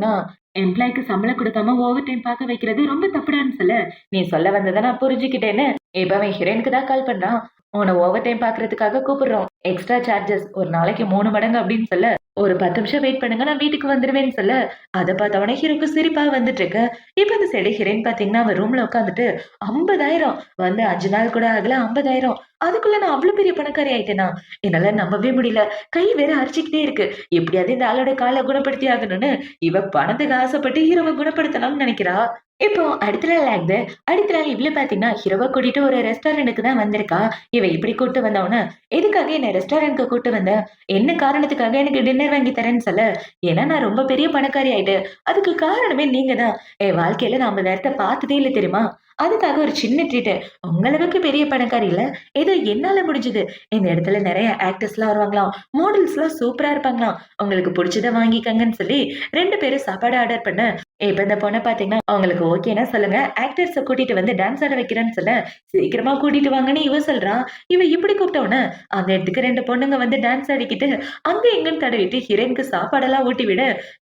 எம்ப்ளாய்க்கு சம்பளம் குடுக்காம ஓவர் டைம் பாக்க வைக்கிறது ரொம்ப தப்புடான்னு சொல்ல, நீ சொல்ல வந்தத நான் புரிஞ்சுக்கிட்டேன்னு இப்ப அவன் ஹீரோயினுக்கு தான் கால் பண்றான். உன்னை ஓவர் டைம் பாக்குறதுக்காக கூப்பிடுறோம். எக்ஸ்ட்ரா சார்ஜஸ் ஒரு நாளைக்கு 3 மடங்கு அப்படின்னு சொல்ல, ஒரு 10 நிமிஷம் வெயிட் பண்ணுங்க நான் வீட்டுக்கு வந்துருவேன்னு சொல்ல, அத பார்த்தவொடனே ஹீரோக்கு சிரிப்பா வந்துட்டு இருக்கு. இப்ப இந்த சைடு ஹீரோயின் பாத்தீங்கன்னா அவ ரூம்ல உட்காந்துட்டு 50,000 வந்து 5 நாள் கூட ஆகல 50,000 அதுக்குள்ள நான் அவ்வளவு பெரிய பணக்காரி ஆயிட்டேனா? என்னால நம்பவே முடியல. கை வேற அரிச்சுக்கிட்டே இருக்கு. எப்படியாவது இந்த ஆளோட காலை குணப்படுத்தி ஆகணும்னு இவ பணத்துக்கு ஆசைப்பட்டு ஹீரோவை குணப்படுத்தலாம்னு நினைக்கிறா. இப்போ அடுத்த நாள் ஆகுது. அடுத்த நாள் இவ்ள பாத்தீங்கன்னா ஹீரோவ கூட்டிட்டு ஒரு ரெஸ்டாரண்ட்டுக்கு தான் வந்திருக்கா. இவ இப்படி கூட்டு வந்தவன, எதுக்காக என்ன ரெஸ்டாரண்ட்க்கு கூட்டு வந்த? என்ன காரணத்துக்காக எனக்கு டின்னர் வாங்கி தரேன்னு சொல்ல, ஏன்னா நான் ரொம்ப பெரிய பணக்காரி ஆயிட்டேன். அதுக்கு காரணமே நீங்க தான். என் வாழ்க்கையில நான் 50,000 பார்த்ததே இல்ல தெரியுமா? அதுக்காக ஒரு சின்ன ட்ரீட். உங்க அளவுக்கு பெரிய பணக்காரி இல்ல. ஏதோ என்னால முடிஞ்சது. இந்த இடத்துல நெறைய ஆக்டர்ஸ்லாம் வருவாங்களாம். மாடல்ஸ்லாம் சூப்பரா இருப்பாங்களாம். உங்களுக்கு புடிச்சத வாங்கிக்கங்கன்னு சொல்லி 2 பேரும் சாப்பாடு ஆர்டர் பண்ண, இப்ப இந்த பொண்ண பாத்தீங்கன்னா, அவங்களுக்கு ஓகேன்னா சொல்லுங்க. ஆக்டர்ஸ கூட்டிட்டு வந்து டான்ஸ் ஆட வைக்கிறேன்னு சொல்ல, சீக்கிரமா கூட்டிட்டு வாங்கன்னு இவ சொல்றா. இவ இப்படி கூப்பிட்டவுடனே, அந்த இடத்துக்கு 2 பொண்ணுங்க வந்து டான்ஸ் ஆடிக்கிட்டு, அங்க இங்கன்னு தடவிட்டு ஹீரோயினுக்கு சாப்பாடெல்லாம் ஊட்டி விட,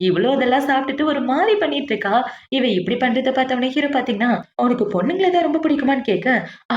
இவளும் அதெல்லாம் சாப்பிட்டுட்டு ஒரு மாரி பண்ணிட்டு இருக்கா. இவ இப்படி பண்றத பார்த்தவுடனே ஹீரோ பாத்தீங்கன்னா, "உனக்கு பொண்ணுங்கள தான் ரொம்ப பிடிக்குமான்னு?" கேட்க,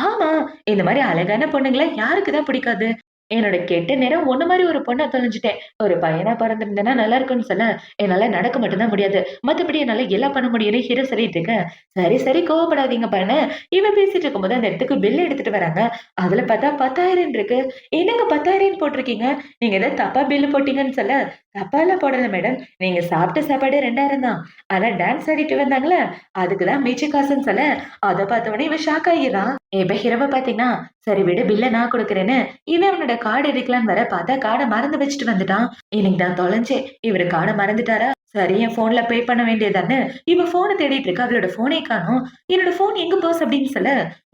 "ஆமா, இந்த மாரி அழகான பொண்ணுங்கள யாருக்கு தான் பிடிக்காது? என்னோட கெட்ட நேரம் உன்ன மாரி ஒரு பொண்ண தொலைஞ்சுட்டேன். ஒரு பையனா பொறந்திருந்தேன்னா நல்லா இருக்கும்னு சொல்ல, என்னால நடக்க மட்டும் தான் முடியாது. மத்தபடி என்னால எல்லாம் பண்ண முடியும்னு ஹீரோ சொல்லிட்டு இருக்க. சரி, சரி கோவப்படாதீங்கப்பான்னு இவன் பேசிட்டு இருக்கும்போது அந்த இடத்துக்கு பில் எடுத்துட்டு வராங்க. அதுல பார்த்தா 10,000 இருக்கு. என்னங்க 10,000 போட்டிருக்கீங்க? நீங்க ஏதோ தப்பா பில் போட்டீங்கன்னு சொல்ல, தப்பாலாம் போடல மேடம். நீங்க சாப்பிட்ட சாப்பாடு 2,000 தான். ஆனா டான்ஸ் ஆடிட்டு வந்தாங்கல்ல, அதுக்கு தான் மிச்ச காசுன்னு சொல்ல, அத பார்த்த உடனே இவன் ஷாக் ஆயிர்றான். இப்ப ஹீரோவ பார்த்தீங்கன்னா, சரி விடு பில்ல நான் குடுக்குறேன்னு இவன் அவனோட கார்டு எடுக்கலான்னு வர பார்த்தா கார்ட மறந்து வச்சுட்டு வந்துட்டான். இன்னைக்கு நான் தொலைஞ்சேன். இவரு கார்ட மறந்துட்டாரா? சரி என் ஃபோன்ல பே பண்ண வேண்டியதுதானே. இவ ஃபோன தேடிட்டு இருக்கா. அவளோட ஃபோனே காணோம். என்னோட ஃபோன் எங்க போச்சு அப்படின்னு சொல்ல,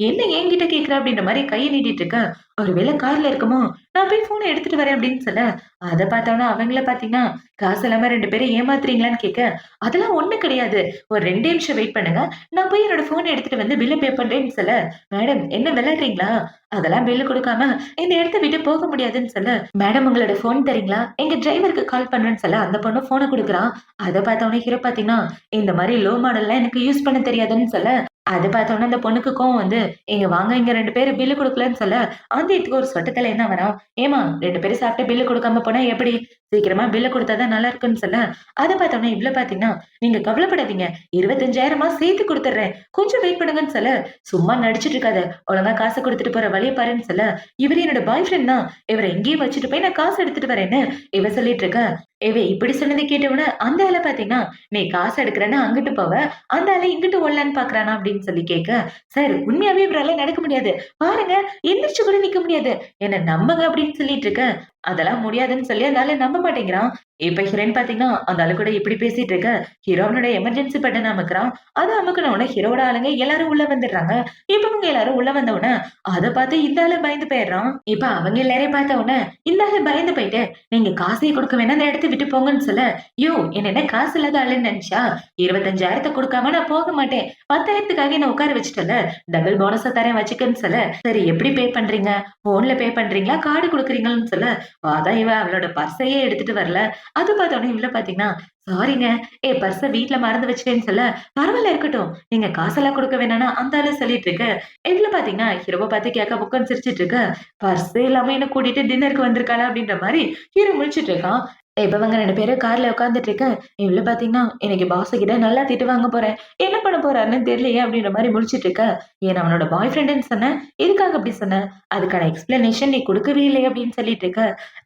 என்ன என்கிட்ட கேட்கிற அப்படின்ற மாரி கைய நீட்டிட்டு இருக்க. ஒருவேளை கார்ல இருக்குமோ? நான் போய் ஃபோன எடுத்துட்டு வரேன் அப்படின்னு சொல்ல, அத பார்த்தோம்னா அவங்கள பார்த்தீங்கன்னா, காசு இல்லாம 2 பேரும் ஏமாத்துறீங்களான்னு கேட்க, அதெல்லாம் ஒண்ணும் கிடையாது. ஒரு 2 நிமிஷம் வெயிட் பண்ணுங்க. நான் போய் என்னோட ஃபோன எடுத்துட்டு வந்து பில்ல பே பண்றேன்னு சொல்ல, மேடம் என்ன விளையாடுறீங்களா? அதெல்லாம் பில் குடுக்காம இந்த இடத்த விட்டு போக முடியாதுன்னு சொல்ல, மேடம் உங்களோட ஃபோன் தரீங்களா? எங்க டிரைவருக்கு கால் பண்றேன்னு சொல்ல, அந்த பொண்ணு ஃபோன குடுக்குறான். அத பார்த்தவுடனே ஹீரோ பார்த்தீங்கன்னா, இந்த மாரி லோ மாடல்லாம் எனக்கு யூஸ் பண்ண தெரியாதுன்னு சொல்ல, அத பார்த்தவுடனே அந்த பொண்ணுக்கு கோவம் வந்து, "இங்க வாங்க இங்க 2 பேரு பில் குடுக்கலன்னு சொல்ல, அந்த இடத்துக்கு ஒரு சொட்டத்தல என்ன வரான், "ஏம்மா 2 பேரும் சாப்பிட்டு பில் குடுக்காம போனா எப்படி? சீக்கிரமா பில்ல குடுத்தா தான் நல்லா இருக்குன்னு" சொல்ல, அத பார்த்தவுடனே இவ்ள பார்த்தீங்கன்னா, "நீங்க கவலைப்படாதீங்க. 25,000 சேர்த்து குடுத்துடுறேன். கொஞ்சம் வெயிட் பண்ணுங்கன்னு" சொல்ல, "சும்மா நடிச்சுட்டு இருக்காத. ஒழுங்கா காச குடுத்துட்டு போற வழிய பாருன்னு" சொல்ல, "இவரு என்னோட பாய் ஃப்ரெண்ட் தான். இவர எங்கேயே வச்சுட்டு போய் நான் காசு எடுத்துட்டு வரேன்னு" இவ சொல்லிட்டு இருக்க. இவ இப்படி சொன்னத கேட்டவுடனே அந்த ஆள பார்த்தீங்கன்னா, "நீ காசு எடுக்குறேன்னு அங்கிட்டு போவ, அந்த ஆளு இங்கிட்டு ஓடலான்னு பார்க்குறானா?" அப்படின்னு சொல்லி கேட்க, "சார் உண்மையாவே இவரால நடக்க முடியாது. பாருங்க எந்திரிச்சு கூட நிக்க முடியாது. என்ன நம்புங்க" அப்படின்னு சொல்லிட்டு இருக்க. அதெல்லாம் முடியாதுன்னு சொல்லி அந்த ஆளு நம்ப மாட்டேங்கிறான். இப்ப ஹீரோயின் பாத்தீங்கன்னா, அந்த ஆளு கூட இப்படி பேசிட்டு இருக்க, ஹீரோயினோட எமர்ஜென்சி பட்டன் அமுக்குறான். அத அமுக்குன உடனே ஹீரோவோட ஆளுங்க எல்லாரும் உள்ள வந்துடுறாங்க. இப்ப இவங்க எல்லாரும் உள்ள வந்த உடனே, அத பாத்து இந்த ஆளு பயந்து போயிடுறான். இப்ப அவங்க எல்லாரையும் பார்த்த உடனே, இந்த ஆளு பயந்து போயிட்டு, "நீங்க காசே குடுக்க வேணாம், இந்த இடத்த விட்டு போங்கன்னு" சொல்ல, "யோவ்! என்ன என்ன காசு இல்லாத ஆளுன்னு நெனச்சா? 25,000 குடுக்காம நான் போக மாட்டேன். 10,000த்துக்காக என்ன உட்கார வச்சுட்டல்ல, டபுள் போனஸ தரேன் வச்சுக்கன்னு" சொல்ல, "சரி எப்படி பே பண்றீங்க? ஃபோன்ல பே பண்றீங்களா? கார்டு குடுக்குறீங்களான்னு" சொல்ல, அதான் இவ அவளோட பர்ஸையே எடுத்துட்டு வரல. அது பார்த்த உடனே இவள பார்த்தீங்கன்னா, "சாரிங்க, என் பர்ஸ வீட்ல மறந்து வச்சுட்டேன்னு" சொல்ல, "பரவால்ல இருக்கட்டும். நீங்க காசெல்லாம் குடுக்க வேணாம்னு" அந்த ஆளு சொல்லிட்டு இருக்க. இவள பார்த்தீங்கன்னா, ஹீரோவ பார்த்து கேட்க புக்கன்னு சிரிச்சுட்டு இருக்க. "பர்ஸே இல்லாம என்ன கூட்டிட்டு டின்னருக்கு வந்திருக்காளா?" அப்படின்ற மாரி ஹீரோ முழிச்சுட்டு இருக்கான். இப்ப இவங்க 2 பேரும் கார்ல உட்கார்ந்துட்டு இருக்க. இவள பார்த்தீங்கன்னா, "இன்னைக்கு பாஸ் கிட்ட நல்லா திட்டு வாங்க போறேன். என்ன பண்ண போறாருன்னு தெரியலையே" அப்படின்ற மாரி முழிச்சுட்டு இருக்க. "ஏன் அவனோட பாய் ஃப்ரெண்டுன்னு சொன்ன. எதுக்காக அப்படி சொன்ன? அதுக்கான எக்ஸ்ப்ளனேஷன் நீ குடுக்கவே இல்லையே" அப்படின்னு சொல்லிட்டு இருக்க.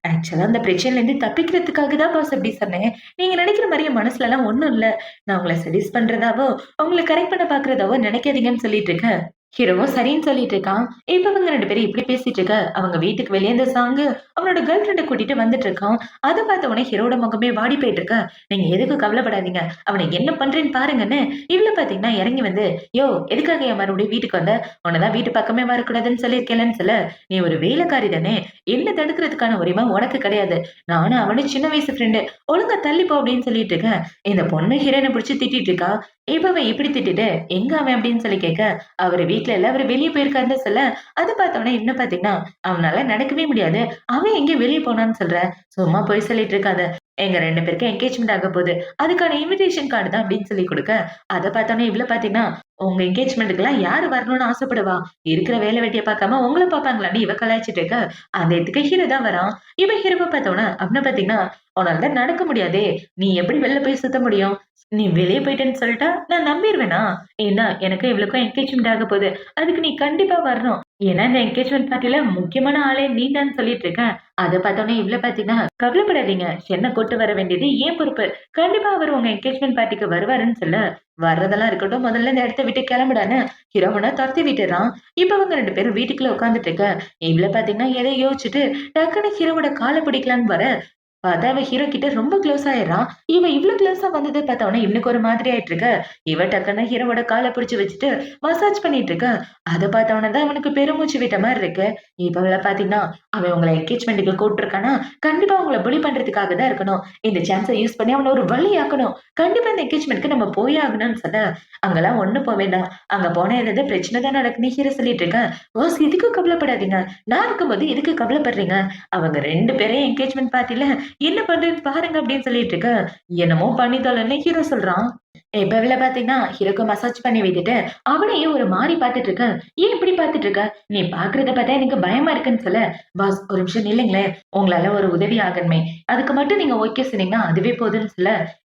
"ஆக்சுவலா அந்த பிரச்சனையிலேருந்து தப்பிக்கிறதுக்காக தான் பாஸ் அப்படி சொன்னேன். நீங்க நினைக்கிற மாரி என் மனசுலலாம் ஒண்ணும் இல்ல. நான் உங்கள சஜெஸ்ட் பண்றதாவோ, உங்கள கரெக்ட் பண்ண பார்க்கிறதாவோ நினைக்காதீங்கன்னு" சொல்லிட்டு இருக்க. ஹீரோவும் சரின்னு சொல்லிட்டு இருக்கான். இப்ப இவங்க 2 பேரும் இப்படி பேசிட்டு இருக்க, அவங்க வீட்டுக்கு வெளிய இந்த சாங்கு அவனோட கேர்ள் ஃபிரெண்ட கூட்டிட்டு வந்துட்டு இருக்கான். அத பார்த்த உடனே ஹீரோட முகமே வாடி போயிட்டு இருக்க. "நீங்க எதுக்கும் கவலைப்படாதீங்க. அவன என்ன பண்றேன்னு பாருங்கன்னு" இவள பார்த்தீங்கன்னா இறங்கி வந்து, "யோவ்! எதுக்காக ஏன் மறுபடியும் வீட்டுக்கு வந்த? உன்ன தான் வீட்டு பக்கமே வரக்கூடாதுன்னு சொல்லியிருக்கேன்லன்னு" சொல்ல, "நீ ஒரு வேலைக்காரி தானே! என்ன தடுக்கிறதுக்கான உரிமை உனக்கு கிடையாது. நானும் அவனும் சின்ன வயசு ஃப்ரெண்டு. ஒழுங்கா தள்ளி போ" அப்படின்னு சொல்லிட்டு இருக்கேன். இந்த பொண்ணு ஹீரோயின புடிச்சு திட்டிட்டு இருக்கா. இப்ப அவன் இப்படி திட்டிட்டு, "எங்க அவன்?" அப்படின்னு சொல்லி கேட்க, "அவரு வீட்ல இல்ல. அவரு வெளிய போயிருக்காருன்னு" சொல்ல, அத பார்த்த உடனே இன்னும் பார்த்தீங்கன்னா, "அவனால நடக்கவே முடியாது. அவன் எங்க வெளிய போனான்னு சொல்ற? சும்மா பொய் சொல்லிட்டு இருக்காத. எங்க 2 பேருக்கும் என்கேஜ்மென்ட் ஆக போது. அதுக்கான இன்விடேஷன் கார்டு தான்" அப்படின்னு சொல்லி குடுக்க, அத பார்த்தோனே இவள பார்த்தீங்கன்னா, "உங்க என்கேஜ்மென்ட்க்குலாம் யாரு வரணும்னு ஆசைப்படுவா? இருக்கிற வேலை வெட்டிய பார்க்காம உங்கள பார்ப்பாங்களான்னு" இவ கலாய்ச்சிட்டு இருக்க, அந்த இடத்துக்கு ஹீரோ தான் வரான். இவன் ஹீரோவ பார்த்தோனே, அவன பார்த்தீங்கன்னா, "உன்னால தான் நடக்க முடியாதே! நீ எப்படி வெளில போய் சுத்த முடியும்? நீ வெளிய போயிட்டேன்னு சொல்லிட்டா, நான் நம்பிருவேனா? ஏன்னா, எனக்கும் இவளுக்கும் என்கேஜ்மென்ட் ஆக போது. அதுக்கு நீ கண்டிப்பா வரணும். ஏன்னா, இந்த என்கேஜ்மென்ட் பார்ட்டில முக்கியமான ஆளே நீ தான் சொல்லிட்டு இருக்கேன்." அத பார்த்தோனே இவள பார்த்தீங்கன்னா, "கவலைப்படாதீங்க. என்ன கூட்டு வர வேண்டியது என் பொறுப்பு. கண்டிப்பா அவரு உங்க என்கேஜ்மென்ட் பார்ட்டிக்கு வருவாருன்னு" சொல்ல, "வர்றதெல்லாம் இருக்கட்டும். முதல்ல இந்த இடத்த விட்டு கிளம்புடான்னு" ஹீரோவன தொரத்தி விட்டுர்றான். இப்ப அவங்க 2 பேரும் வீட்டுக்குள்ள உட்கார்ந்துட்டு இருக்க. இவள பார்த்தீங்கன்னா, எதையோ யோசிச்சுட்டு டக்குனு ஹீரோவோட கால பிடிக்கலான்னு வர, பார்த்தா அவ ஹீரோ கிட்ட ரொம்ப க்ளோஸ் ஆயிடுறான். இவ இவ்ளோ க்ளோஸா வந்தத பார்த்த உடனே இவனுக்கு ஒரு மாதிரி ஆயிட்டு இருக்க. இவ டக்குன்னு ஹீரோவோட கால பிடிச்சு வச்சுட்டு மசாஜ் பண்ணிட்டு இருக்க. அத பார்த்த உடனே தான் அவனுக்கு பெருமூச்சு விட்ட மாரி இருக்கு. இப்ப அவள பார்த்தீங்கன்னா, அவன் உங்கள என்கேஜ்மென்ட்க்கு கூப்ட்டுருக்கானா, கண்டிப்பா உங்கள புலி பண்றதுக்காக தான் இருக்கணும். இந்த சான்ஸ யூஸ் பண்ணி அவன ஒரு வழி ஆக்கணும். கண்டிப்பா இந்த என்கேஜ்மென்ட்க்கு நம்ம போயே ஆகணும்னு சொல்ல, அங்கலாம் ஒண்ணும் போ வேண்டாம். அங்க போனா ஏதாவது பிரச்சனை தான் நடக்கும்னு ஹீரோ சொல்லிட்டு இருக்கான். பாஸ் எதுக்கும் கவலைப்படாதீங்க. நான் இருக்கும்போது எதுக்கு கவலைப்படுறீங்க? அவங்க 2 பேரையும் என்கேஜ்மென்ட் பார்ட்டில என்ன பண்றேன்னு பாருங்க அப்படின்னு சொல்லிட்டு இருக்க, என்னமோ பண்ணி தொலைன்னு ஹீரோ சொல்றான். இப்ப இவள பார்த்தீங்கன்னா, ஹீரோக்கு மசாஜ் பண்ணி விட்டுட்டு, அவனையே ஒரு மாரி பார்த்துட்டு இருக்க. "ஏன் இப்படி பார்த்துட்டு இருக்க? நீ பார்க்கிறத பார்த்தா எனக்கு பயமா இருக்குன்னு" சொல்ல, "பாஸ் ஒரு நிமிஷம் நில்லுங்களேன். உங்களால ஒரு உதவி ஆகணுமே. அதுக்கு மட்டும் நீங்க ஓகே சொன்னீங்கன்னா அதுவே போதும்ன்னு" சொல்ல,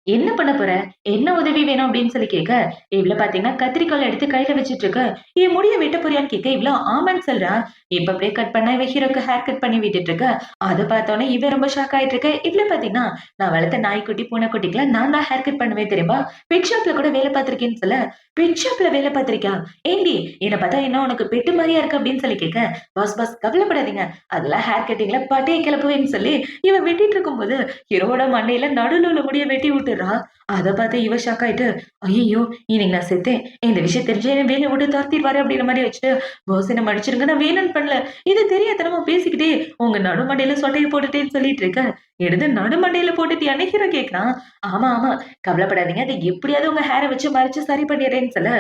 "என்ன பண்ண போற? என்ன உதவி வேணும்?" அப்படின்னு சொல்லி கேட்க, இவள பார்த்தீங்கன்னா கத்திரிக்கோல் எடுத்து கையில வச்சுட்டு இருக்க. "என் முடிய வெட்ட போறியான்னு?" கேட்க, இவளும் ஆமான்னு சொல்றா. இப்ப அப்படியே கட் பண்ணா இவ ஹீரோக்கு ஹேர் கட் பண்ணி விட்டுட்டு இருக்க. அத பார்த்தோனே இவன் ரொம்ப ஷாக் ஆயிட்டு இருக்க. இவள பார்த்தீங்கன்னா, "நான் வளர்த்த நாய்க்குட்டி, பூனைக்குட்டிக்குலாம் நான் தான் ஹேர் கட் பண்ணுவேன் தெரியுமா? பெட் ஷாப்ல கூட வேலை பார்த்துருக்கேன்னு" சொல்ல, "பெட் ஷாப்ல வேலை பார்த்திருக்கியா? ஏன்டி என்ன பார்த்தா என்ன உனக்கு பெட்டு மாரியா இருக்கு?" அப்படின்னு சொல்லி கேட்க, "பாஸ் பாஸ் கவலைப்படாதீங்க. அதெல்லாம் ஹேர் கட்டிங்ல பட்டைய கிளப்புவேன்னு" சொல்லி இவ வெட்டிட்டு இருக்கும்போது ஹீரோவோட மண்டையில நடுவுல உள்ள முடிய வெட்டி விட்டுர்றா. அத பார்த்து இவ ஷாக் ஆயிட்டு, "ஐயய்யோ! இன்னைக்கு நான் செத்தேன். இந்த விஷயம் தெரிஞ்சா என்ன வேலைய விட்டு தொரத்திருவாரு" அப்படின்ற மாரி வச்சுட்டு, "பாஸ் என்ன மன்னிச்சிடுங்க. நான் வேணும்னு பண்ணல. இது தெரியாத்தனமா பேசிக்கிட்டே உங்க நடு மண்டையில சொட்டைய போட்டுட்டேன்னு" சொல்லிட்டு இருக்க. "எடுத்து நடு மண்டையில போட்டுட்டியான்னு?" ஹீரோ கேட்கிறான். "ஆமா, ஆமா. கவலைப்படாதீங்க. அத எப்படியாவது உங்க ஹேர வச்சு மறைச்சு சரி பண்ணிடுறேன்னு" சொல்ல,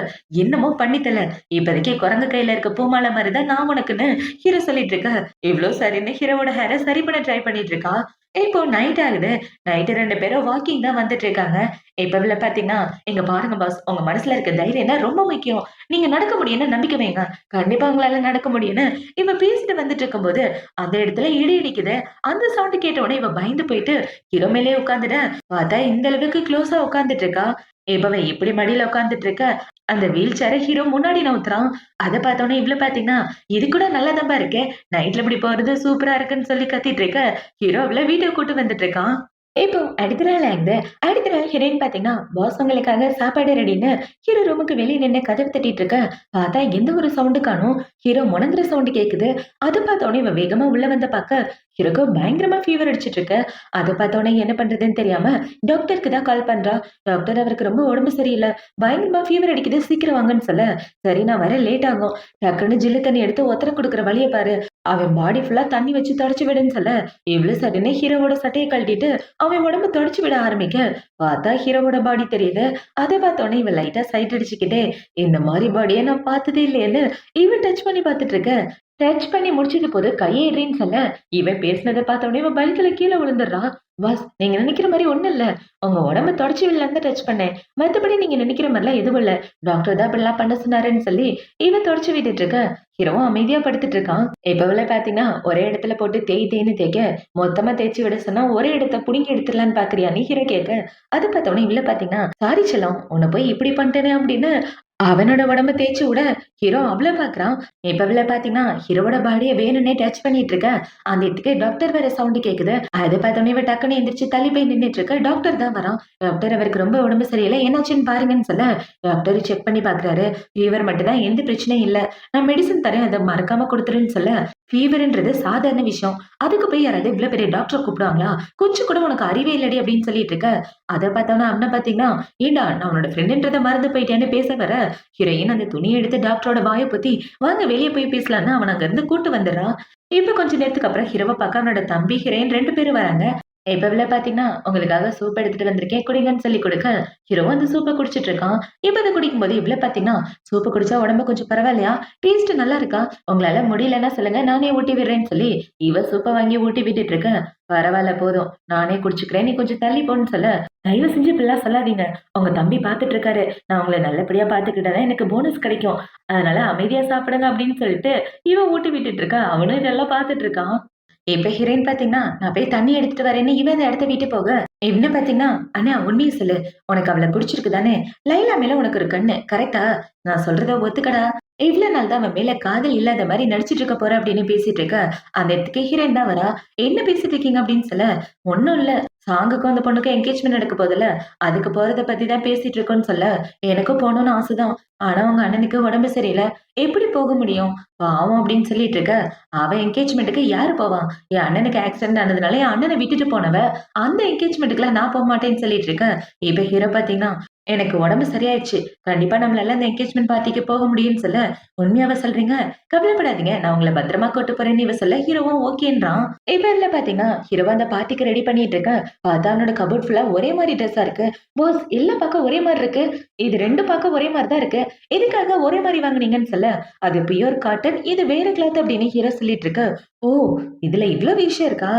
"என்னமோ பண்ணி தொல. இப்போதைக்கு குரங்கு கையில இருக்க பூமாலை மாரி தான் நான் உனக்குன்னு" ஹீரோ சொல்லிட்டு இருக்க. இவ்ளோ சரின்னு ஹீரோவோட ஹேர சரி பண்ண ட்ரை பண்ணிட்டு இருக்கா. இப்போ நைட் ஆகுது. நைட்டு 2 பேரும் வாக்கிங் தான் வந்துட்டு இருக்காங்க. இப்ப இவள பார்த்தீங்கன்னா, "இங்க பாருங்க பாஸ், உங்க மனசுல இருக்க தைரியம் தான் ரொம்ப முக்கியம். நீங்க நடக்க முடியும்னு நம்பிக்கை வைங்க. கண்டிப்பா உங்களால நடக்க முடியும்னு" இவ பேசிட்டு வந்துட்டு இருக்கும்போது, அந்த இடத்துல இடி இடிக்குது. அந்த சவுண்ட் கேட்ட உடனே இவ பயந்து போயிட்டு ஹீரோ மேலயே உட்கார்ந்துட, பார்த்தா இந்த அளவுக்கு க்ளோஸா உட்கார்ந்துட்டு இருக்கா. இப்ப அவ இப்படி மடியில உட்கார்ந்துட்டு இருக்க, அந்த வீல் சேர ஹீரோ முன்னாடி நவுத்துறான். அத பார்த்தோனே இவள பார்த்தீங்கன்னா, "இது கூட நல்லா தான்பா இருக்கே. நைட்ல இப்படி போறது சூப்பரா இருக்குன்னு" சொல்லி கத்திட்டு இருக்க, ஹீரோ அவள வீட்டுக்கு கூட்டு வந்துட்டு இருக்கான். இப்போ அடுத்த நாள் ஆகுது. அடுத்த நாள் ஹீரோயின் பாத்தீங்கன்னா, பாஸ் உங்களுக்காக சாப்பாடு ரெடின்னு ஹீரோ ரூமுக்கு வெளிய நின்னு கதவு தட்டிட்டு இருக்க. பார்த்தா எந்த ஒரு சவுண்டும் காணோம். ஹீரோ முனங்குற சவுண்ட் கேக்குது. அத பார்த்தோனே இவ வேகமா உள்ள வந்து பாக்க, ஹீரோக்கு பயங்கரமா ஃபீவர் அடிச்சிட்டு இருக்கு. அத பார்த்தோனே என்ன பண்றதுன்னு தெரியாம டாக்டருக்கு தான் கால் பண்றா. டாக்டர் அவருக்கு ரொம்ப உடம்பு சரியில்ல. பயங்கரமா ஃபீவர் அடிக்குது. சீக்கிரம் வாங்கன்னு சொல்ல, சரி நான் வரேன் லேட் ஆகும். டக்குன்னு ஜில்லு தண்ணி எடுத்து ஒத்தரம் குடுக்குற வழிய பாரு. அவன் பாடி ஃபுல்லா தண்ணி வச்சு தொடச்சு விடுன்னு சொல்ல, இவ்ளோ சட்டுன்னு ஹீரோவோட சட்டைய கழட்டிட்டு அவன் உடம்ப தொடச்சு விட ஆரம்பிக்க, பார்த்தா ஹீரோவோட பாடி தெரியுது. அத பார்த்தோனே இவ லைட்டா சைட் அடிச்சுக்கிட்டே, இந்த மாரி பாடிய நான் பார்த்ததே இல்லையேன்னு இவன் டச் பண்ணி பார்த்துட்டு இருக்க. டச் பண்ணி முடிச்சிட்டு போது கைய எட்றின்னு சொல்ல, இவன் பேசினத பார்த்தோனே இவன் பயத்துல கீழ விழுந்துடுறான். பாஸ் நீங்க நினைக்கிற மாரி ஒண்ணும் இல்ல. உங்க உடம்ப தொடச்சு விடலான்னு தான் டச் பண்ணேன். மத்தபடி நீங்க நினைக்கிற மாரிலாம் எதுவும் இல்ல. டாக்டர் தான் இப்படிலாம் பண்ண சொன்னாருன்னு சொல்லி இவன் தொடச்சு விட்டுட்டு இருக்க. ஹீரோவும் அமைதியா படுத்துட்டு இருக்கான். இப்பவுல பார்த்தீங்கன்னா, ஒரே இடத்துல போட்டு தேய் தேய்ன்னு தேய்க்க, மொத்தமா தேய்ச்சு விட சொன்னா, ஒரே இடத்த புடுங்கி எடுத்துடலான்னு பார்க்கிறியான்னு ஹீரோ கேட்க, அது பார்த்தோனே இவள பார்த்தீங்கன்னா, "சாரி செல்லம், உன்ன போய் இப்படி பண்ணிட்டேனே" அப்படின்னு அவனோட உடம்ப தேய்ச்சு விட, ஹீரோ அவள பார்க்குறான். இப்பவுல பார்த்தீங்கன்னா, ஹீரோவோட பாடிய வேணும்னே டச் பண்ணிட்டு இருக்க. அந்த இடத்துக்கு டாக்டர் வர சவுண்ட் கேட்குது. அத பார்த்தோனே இவ டக்குன்னு எந்திரிச்சு தள்ளி போய் நின்னுட்டு இருக்க. டாக்டர் தான் வரான். டாக்டர் அவருக்கு ரொம்ப உடம்பு சரியில்ல. என்னாச்சுன்னு பாருங்கன்னு சொல்ல, டாக்டர் செக் பண்ணி பார்க்குறாரு. ஃபீவர் மட்டும் தான், எந்த பிரச்சனையும் இல்ல. நான் மெடிசின் தரேன். அத மறக்காம குடுத்துருன்னு சொல்ல, ஃபீவர்ன்றது சாதாரண விஷயம். அதுக்கு போய் யாராவது இவ்ளோ பெரிய டாக்டர கூப்பிடுவாங்களா? கொஞ்சம் கூட உனக்கு அறிவே இல்லடி அப்படின்னு சொல்லிட்டு இருக்க. அத பார்த்தோனே அவன பார்த்தீங்கன்னா, ஏன்டா நான் உன்னோட ஃப்ரெண்டுன்றத மறந்து போயிட்டியான்னு பேச வர, ஹீரோயின் அந்த துணிய எடுத்து டாக்டரோட வாய பொத்தி, வாங்க வெளிய போய் பேசலான்னு அவன அங்கருந்து கூட்டு வந்துர்றா. இப்ப கொஞ்ச நேரத்துக்கு அப்புறம் ஹீரோவ பாக்க அவனோட தம்பி, ஹீரோயின் 2 பேரும் வராங்க. இப்ப பார்த்தீங்கன்னா, உங்களுக்காக சூப் எடுத்துட்டு வந்திருக்கேன் குடிங்கன்னு சொல்லி குடுக்க, ஹீரோவும் அந்த சூப்ப குடிச்சிட்டு இருக்கான். இப்ப அத குடிக்கும்போது இவ்ள பார்த்தீங்கன்னா, "சூப்பு குடிச்சா உடம்பு கொஞ்சம் பரவாயில்லையா? டேஸ்ட் நல்லா இருக்கா? உங்களால முடியலன்னா சொல்லுங்க, நானே ஊட்டி விடுறேன்னு" சொல்லி இவ சூப்ப வாங்கி ஊட்டி விட்டுட்டு இருக்க. "பரவால்ல போதும். நானே குடிச்சுக்கிறேன். நீ கொஞ்சம் தள்ளி போன்னு" சொல்ல, "தயவு செஞ்சு இப்படிலாம் சொல்லாதீங்க. உங்க தம்பி பார்த்துட்டு இருக்காரு. நான் உங்கள நல்லபடியா பார்த்துக்கிட்டா தான் எனக்கு போனஸ் கிடைக்கும். அதனால அமைதியா சாப்பிடுங்க" அப்படின்னு சொல்லிட்டு இவ ஊட்டி விட்டுட்டு இருக்கா. அவனும் இதெல்லாம் பார்த்துட்டு இருக்கான். இப்ப ஹீரோயின் பாத்தீங்கன்னா, நான் போய் தண்ணி எடுத்துட்டு வரேன்னு இவ அந்த இடத்த விட்டு போக, இவனு பாத்தீங்கன்னா, "அண்ணா உண்மைய சொல்லு. உனக்கு அவள புடிச்சிருக்கு தானே? லைலா மேல உனக்கு ஒரு கண்ணு. கரெக்ட்டா? நான் சொல்றத ஒத்துக்கடா." இவ்ளோ நாள் தான் அவன் மேல காதல் இல்லாத மாரி நடிச்சிட்டு இருக்க போற அப்படின்னு பேசிட்டு இருக்க, அந்த இடத்துக்கு ஹீரோயின் தான் வரா. "என்ன பேசிட்டு இருக்கீங்க?" அப்படின்னு சொல்ல, "ஒண்ணும் இல்ல. சாங்குக்கும் அந்த பொண்ணுக்கும் என்கேஜ்மென்ட் நடக்க போதுல்ல. அதுக்கு போறத பத்தி தான் பேசிட்டு இருக்கோம்ன்னு" சொல்ல, "எனக்கும் போணும்னு ஆசை தான். ஆனா உங்க அண்ணனுக்கு உடம்பு சரியில்ல. எப்படி போக முடியும்? பாவம்" அப்படின்னு சொல்லிட்டு இருக்க, அவன் என்கேஜ்மென்ட்க்கு யாரு போவா? என் அண்ணனுக்கு ஆக்சிடென்ட் ஆனதுனால என் அண்ணன விட்டுட்டு போனவ, அந்த என்கேஜ்மென்ட்க்குலாம் நான் போமாட்டேன்னு சொல்லிட்டு இருக்கேன். இப்ப ஹீரோ பாத்தீங்கன்னா, எனக்கு உடம்பு சரியாயிடுச்சு. கண்டிப்பா நம்மளால அந்த என்கேஜ்மென்ட் பார்ட்டிக்கு போக முடியும்னு சொல்ல, உண்மையாவா சொல்றீங்க? கவலைப்படாதீங்க. நான் உங்கள பத்திரமா கூட்டு போறேன்னு இவ சொல்ல, ஹீரோவும் ஓகேன்றான். இப்ப இதுல பாத்தீங்கன்னா, ஹீரோவா அந்த பார்ட்டிக்கு ரெடி பண்ணிட்டு இருக்க. பார்த்தா அவனோட கபோர்ட் ஃபுல்லா ஒரே மாரி ட்ரெஸ்ஸா இருக்கு. பாஸ் எல்லாம் பார்க்க ஒரே மாரி இருக்கு. இது 2 பார்க்க ஒரே மாரி தான் இருக்கு. எதுக்காக ஒரே மாரி வாங்குனீங்கன்னு சொல்ல, அது பியூர் காட்டன். இது வேற கிளாத் அப்படின்னு ஹீரோ சொல்லிட்டு இருக்க. ஓ! இதுல இவ்ளோ விஷயம் இருக்கா?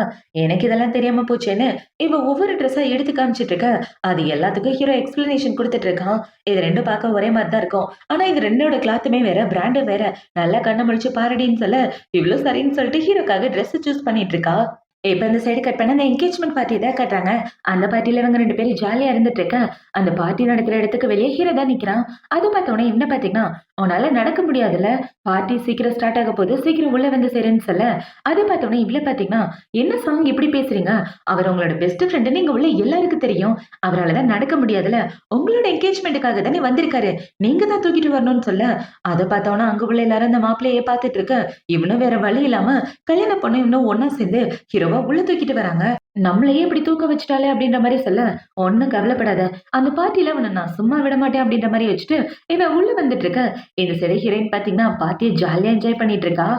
எனக்கு இதெல்லாம் தெரியாம போச்சேன்னு, இவ ஒவ்வொரு ட்ரெஸ்ஸா எடுத்து காமிச்சிட்டு இருக்க. அது எல்லாத்துக்கும் ஹீரோ எக்ஸ்ப்ளனேஷன் குடுத்துட்டு இருக்கான். இது 2 பார்க்க ஒரே மாரி தான் இருக்கும். ஆனா இது 2ஓட கிளாத்துமே வேற, பிராண்டும் வேற. நல்லா கண்ண முழிச்சு பாருடின்னு சொல்ல, இவ்ளோ சரின்னு சொல்லிட்டு ஹீரோக்காக ட்ரெஸ் சூஸ் பண்ணிட்டு இருக்கா. இப்ப இந்த சைடு கட் பண்ணா, அந்த என்கேஜ்மென்ட் பார்ட்டி தான் காட்டுறாங்க. அந்த பார்ட்டில இவங்க 2 பேரும் ஜாலியா இருந்துட்டு இருக்க. அந்த பார்ட்டி நடக்கிற இடத்துக்கு வெளிய ஹீரோ தான் நிக்கிறான். அது பார்த்தோனே என்ன பார்த்தீங்கன்னா, "உன்னால நடக்க முடியாதுல்ல? பார்ட்டி சீக்கிரம் ஸ்டார்ட் ஆக போது. சீக்கிரம் உள்ள வந்து சேருன்னு" சொல்ல, அது பார்த்தோனே இவள பார்த்தீங்கன்னா, "என்ன சாங் இப்படி பேசுறீங்க? அவர் உங்களோட பெஸ்ட் ஃப்ரெண்டுன்னு இங்க உள்ள எல்லாருக்கும் தெரியும். அவரால தான் நடக்க முடியாதுல்ல. உங்களோட என்கேஜ்மென்ட்க்காக தானே வந்திருக்காரு. நீங்க தான் தூக்கிட்டு வரணும்னு" சொல்ல, அத பார்த்தோன அங்க உள்ள எல்லாரும் அந்த மாப்பிள்ளைய பார்த்துட்டு இருக்க. இவனும் வேற வழி இல்லாம கல்யாண பொண்ணு இவனும் ஒண்ணா சேர்ந்து ஹீரோவ உள்ள தூக்கிட்டு வராங்க. நம்மளையே இப்படி தூக்க வச்சுட்டாளே அப்படின்ற மாரி சொல்ல, "ஒண்ணும் கவலைப்படாத. அந்த பார்ட்டில உன்ன நான் சும்மா விடமாட்டேன்" அப்படின்ற மாரி வச்சுட்டு, இவ உள்ள வந்துட்டு இருக்க. இந்த சைடு ஹீரோயின் பார்த்தீங்கன்னா, பார்ட்டிய ஜாலியா என்ஜாய் பண்ணிட்டு இருக்கா.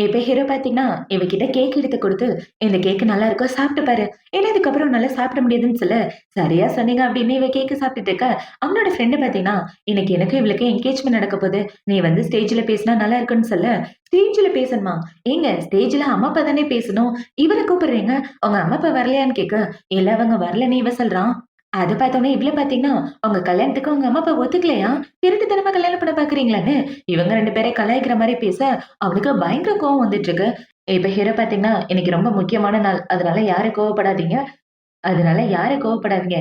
இப்ப ஹீரோ பார்த்தீங்கன்னா, இவகிட்ட கேக் எடுத்து குடுத்து, "இந்த கேக் நல்லா இருக்கும். சாப்பிட்டு பாரு. ஏன்னா இதுக்கப்புறம் உன்னால சாப்பிட முடியாதுன்னு" சொல்ல, "சரியா சொன்னீங்க" அப்படின்னு இவ கேக்க சாப்பிட்டுட்டு இருக்க. அவனோட ஃப்ரெண்ட் பார்த்தீங்கன்னா, "இன்னைக்கு எனக்கும் இவளுக்கும் என்கேஜ்மென்ட் நடக்க போது. நீ வந்து ஸ்டேஜ்ல பேசினா நல்லா இருக்கும்னு" சொல்ல, "ஸ்டேஜ்ல பேசணுமா? ஏங்க ஸ்டேஜ்ல அம்மா, அப்பா தானே பேசணும். இவர கூப்பிடுறீங்க. உங்க அம்மா, அப்பா வரலையான்னு" கேட்க, "இல்ல அவங்க வரலன்னு" இவ சொல்றான். அத பார்த்தோனே இவ்ள பார்த்தீங்கன்னா, "உங்க கல்யாணத்துக்கு உங்க அம்மா, அப்பா ஒத்துக்கலையா? திருட்டுத்தனமா கல்யாணம் பண்ண பார்க்குறீங்களான்னு" இவங்க 2 பேரையும் கலாய்க்கிற மாரி பேச, அவனுக்கு பயங்கர கோவம் வந்துட்டு இருக்கு. இப்ப ஹீரோ பார்த்தீங்கன்னா, "இன்னைக்கு ரொம்ப முக்கியமான நாள். அதனால யாரும் கோவப்படாதீங்க.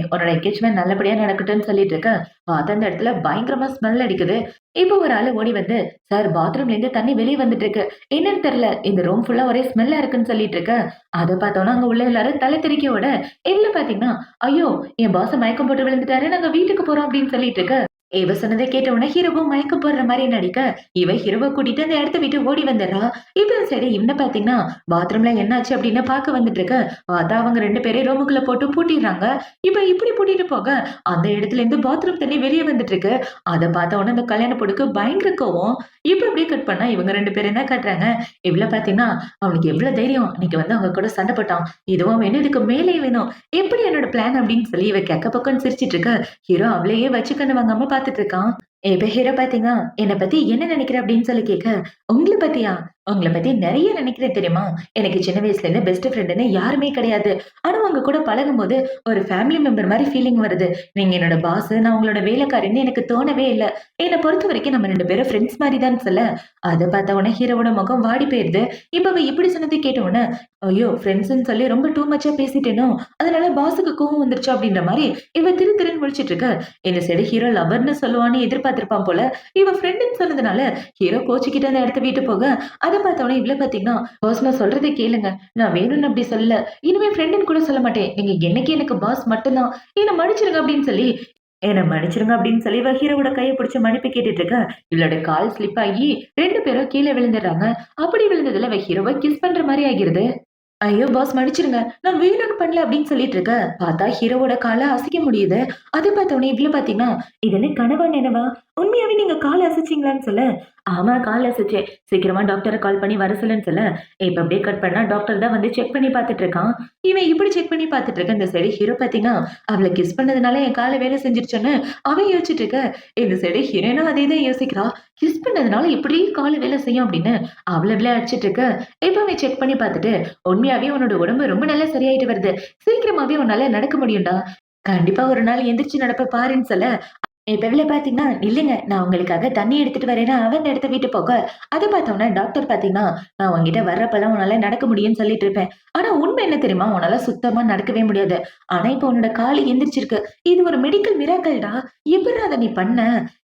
உன்னோட என்கேஜ்மென்ட் நல்லபடியா நடக்கட்டும்னு" சொல்லிட்டு இருக்க. பார்த்தா அந்த இடத்துல பயங்கரமா ஸ்மெல் அடிக்குது. இப்போ ஒரு ஆளு ஓடி வந்து, "சார் பாத்ரூம்ல இருந்து தண்ணி வெளிய வந்துட்டு இருக்கு. என்னன்னு தெரியல. இந்த ரூம் ஃபுல்லா ஒரே ஸ்மெல்லா இருக்குன்னு" சொல்லிட்டு இருக்க. அத பார்த்தோம்னா, அங்க உள்ள எல்லாரும் தல தெறிக்க ஓட, இவள பார்த்தீங்கன்னா, "ஐயோ! என் பாஸ் மயக்கம் போட்டு விழுந்துட்டாரு. நாங்க வீட்டுக்கு போறோம்" அப்படின்னு சொல்லிட்டு இருக்க. இவ சொன்னத கேட்ட உடனே ஹீரோவும் மயக்கம் போடுற மாரி நடிக்க, இவ ஹீரோவ கூட்டிட்டு அந்த இடத்த விட்டு ஓடி வந்துடுறா. இப்ப சரி இவன பார்த்தீங்கன்னா, பாத்ரூம்ல என்னாச்சு அப்படின்னு பார்க்க வந்துட்டு இருக்க. பார்த்தா அவங்க 2 பேரையும் ரூமுக்குள்ள போட்டு பூட்டிடுறாங்க. இப்ப இப்படி பூட்டிட்டு போக, அந்த இடத்துல இருந்து பாத்ரூம் தண்ணி வெளிய வந்துட்டு இருக்கு. அத பார்த்த உடனே அந்த கல்யாண பொண்ணுக்கு பயங்கர கோவம். இப்ப அப்படியே கட் பண்ணா இவங்க 2 பேரும் தான் காட்டுறாங்க. இவ்ள பார்த்தீங்கன்னா, "அவனுக்கு எவ்ளோ தைரியம்! இன்னைக்கு வந்து அவங்க கூட சண்டை போட்டான். இதுவும் வேணும், இதுக்கு மேலேயும் வேணும். எப்படி என்னோட பிளான்?" அப்படின்னு சொல்லி இவ கெக்க பக்கன்னு சிரிச்சுட்டு இருக்க. ஹீரோ அவளையே வச்சு கண்ணு வாங்காம பார்த்துட்டு இருக்கான். இப்ப ஹீரோ பார்த்தீங்கன்னா, "என்ன பத்தி என்ன நினைக்கிற?" அப்படின்னு சொல்லி கேட்க, "உங்கள பத்தியா? உங்கள பத்தி நெறைய நினைக்கிறேன் தெரியுமா? எனக்கு சின்ன வயசுல இருந்து பெஸ்ட் ஃப்ரெண்டுன்னு யாருமே கிடையாது. ஆனா உங்க கூட பழகும்போது ஒரு ஃபேமிலி மெம்பர் மாரி ஃபீலிங் வருது. நீங்க என்னோட பாஸ், நான் உங்களோட வேலைக்காரின்னு எனக்கு தோணவே இல்ல. என்ன பொறுத்தவரைக்கும் நம்ம 2 பேரும் ஃப்ரெண்ட்ஸ் மாரி தான்" சொல்ல, அத பார்த்த உடனே ஹீரோவோட முகம் வாடி போயிருது. இப்ப அவ இப்படி சொன்னத கேட்ட உடனே, "ஐயோ! ஃப்ரெண்ட்ஸ்ன்னு சொல்லி ரொம்ப டூ மச்சா பேசிட்டேனோ! அதனால பாஸுக்கு கோவம் வந்துருச்சா?" அப்படின்ற மாரி இவ திரு திருன்னு முழிச்சுட்டு இருக்க. இந்த சைடு ஹீரோ லவர்ன்னு சொல்லுவான்னு எதிர்பார்த்திருப்பான் போல. இவ ஃப்ரெண்டுன்னு சொன்னதுனால ஹீரோ கோச்சுக்கிட்டு அந்த இடத்த விட்டு போக, அத பார்த்தோனே இவ்ள பார்த்தீங்கன்னா, "பாஸ் நான் சொல்றத கேளுங்க. நான் வேணும்னு அப்படி சொல்லல. இனிமே ஃப்ரெண்டுன்னு கூட சொல்ல மாட்டேன். நீங்க என்னைக்கு எனக்கு பாஸ் மட்டும் தான். என்ன மன்னிச்சிருங்க" அப்படின்னு சொல்லி என்ன மன்னிச்சிருங்க அப்படின்னு சொல்லி இவ ஹீரோவோட கைய பிடிச்சு மன்னிப்பு கேட்டுட்டு இருக்க. இவளோட கால் ஸ்லிப் ஆகி 2 பேரும் கீழ விழுந்துடுறாங்க. அப்படி விழுந்ததுல இவ ஹீரோவ கிஸ் பண்ற மாரி ஆகிருது. ஐயோ! பாஸ் மன்னிச்சிருங்க. நான் வேணும்னு பண்ணல அப்படின்னு சொல்லிட்டு இருக்க. பார்த்தா ஹீரோவோட கால அசைக்க முடியுது. அது பார்த்தோனே இவ்ள பார்த்தீங்கன்னா, "இது என்ன கனவா நனவா? உண்மையாவே நீங்க கால அசைச்சீங்களான்னு" சொல்ல, "ஆமா கால் அசைச்சேன். சீக்கிரமா டாக்டர கால் பண்ணி வர சொல்லுன்னு" சொல்ல, இப்ப அப்படியே கட் பண்ணா டாக்டர் தான் வந்து செக் பண்ணி பார்த்துட்டு இருக்கான். இவன் இப்படி செக் பண்ணி பார்த்துட்டு இருக்க. இந்த சைடு ஹீரோ பார்த்தீங்கன்னா, அவள கிஸ் பண்ணதுனால என் கால் வேலை செஞ்சுருச்சுன்னு அவன் யோசிச்சுட்டு இருக்க. இந்த சைடு ஹீரோயினும் அதே தான் யோசிக்கிறா. கிஸ் பண்ணதுனால எப்படி கால் வேலை செய்யும் அப்படின்னு அவள அடிச்சிட்டு இருக்க. இப்ப அவன் செக் பண்ணி பார்த்துட்டு உண்மையாவே உன்னோட உடம்பு ரொம்ப நல்லா சரியாயிட்டு வருது. சீக்கிரமாவே உன்னால நடக்க முடியும்டா. கண்டிப்பா ஒரு நாள் எந்திரிச்சு நடப்ப பாருன்னு சொல்ல, இப்ப இவள பார்த்தீங்கன்னா, "இல்லைங்க நான் உங்களுக்காக தண்ணி எடுத்துட்டு வரேன்னு" அவ அந்த இடத்த விட்டு போக, அத பார்த்தோனே டாக்டர் பார்த்தீங்கன்னா, "நான் உன்கிட்ட வர்றப்பலாம் உன்னால நடக்க முடியும்னு சொல்லிட்டு இருப்பேன். ஆனா உண்மை என்ன தெரியுமா? உன்னால சுத்தமா நடக்கவே முடியாது. ஆனா இப்ப உன்னோட காலு எந்திரிச்சிருக்கு. இது ஒரு மெடிக்கல் மிராக்கிள்டா. எப்புட்றா அத நீ பண்ண?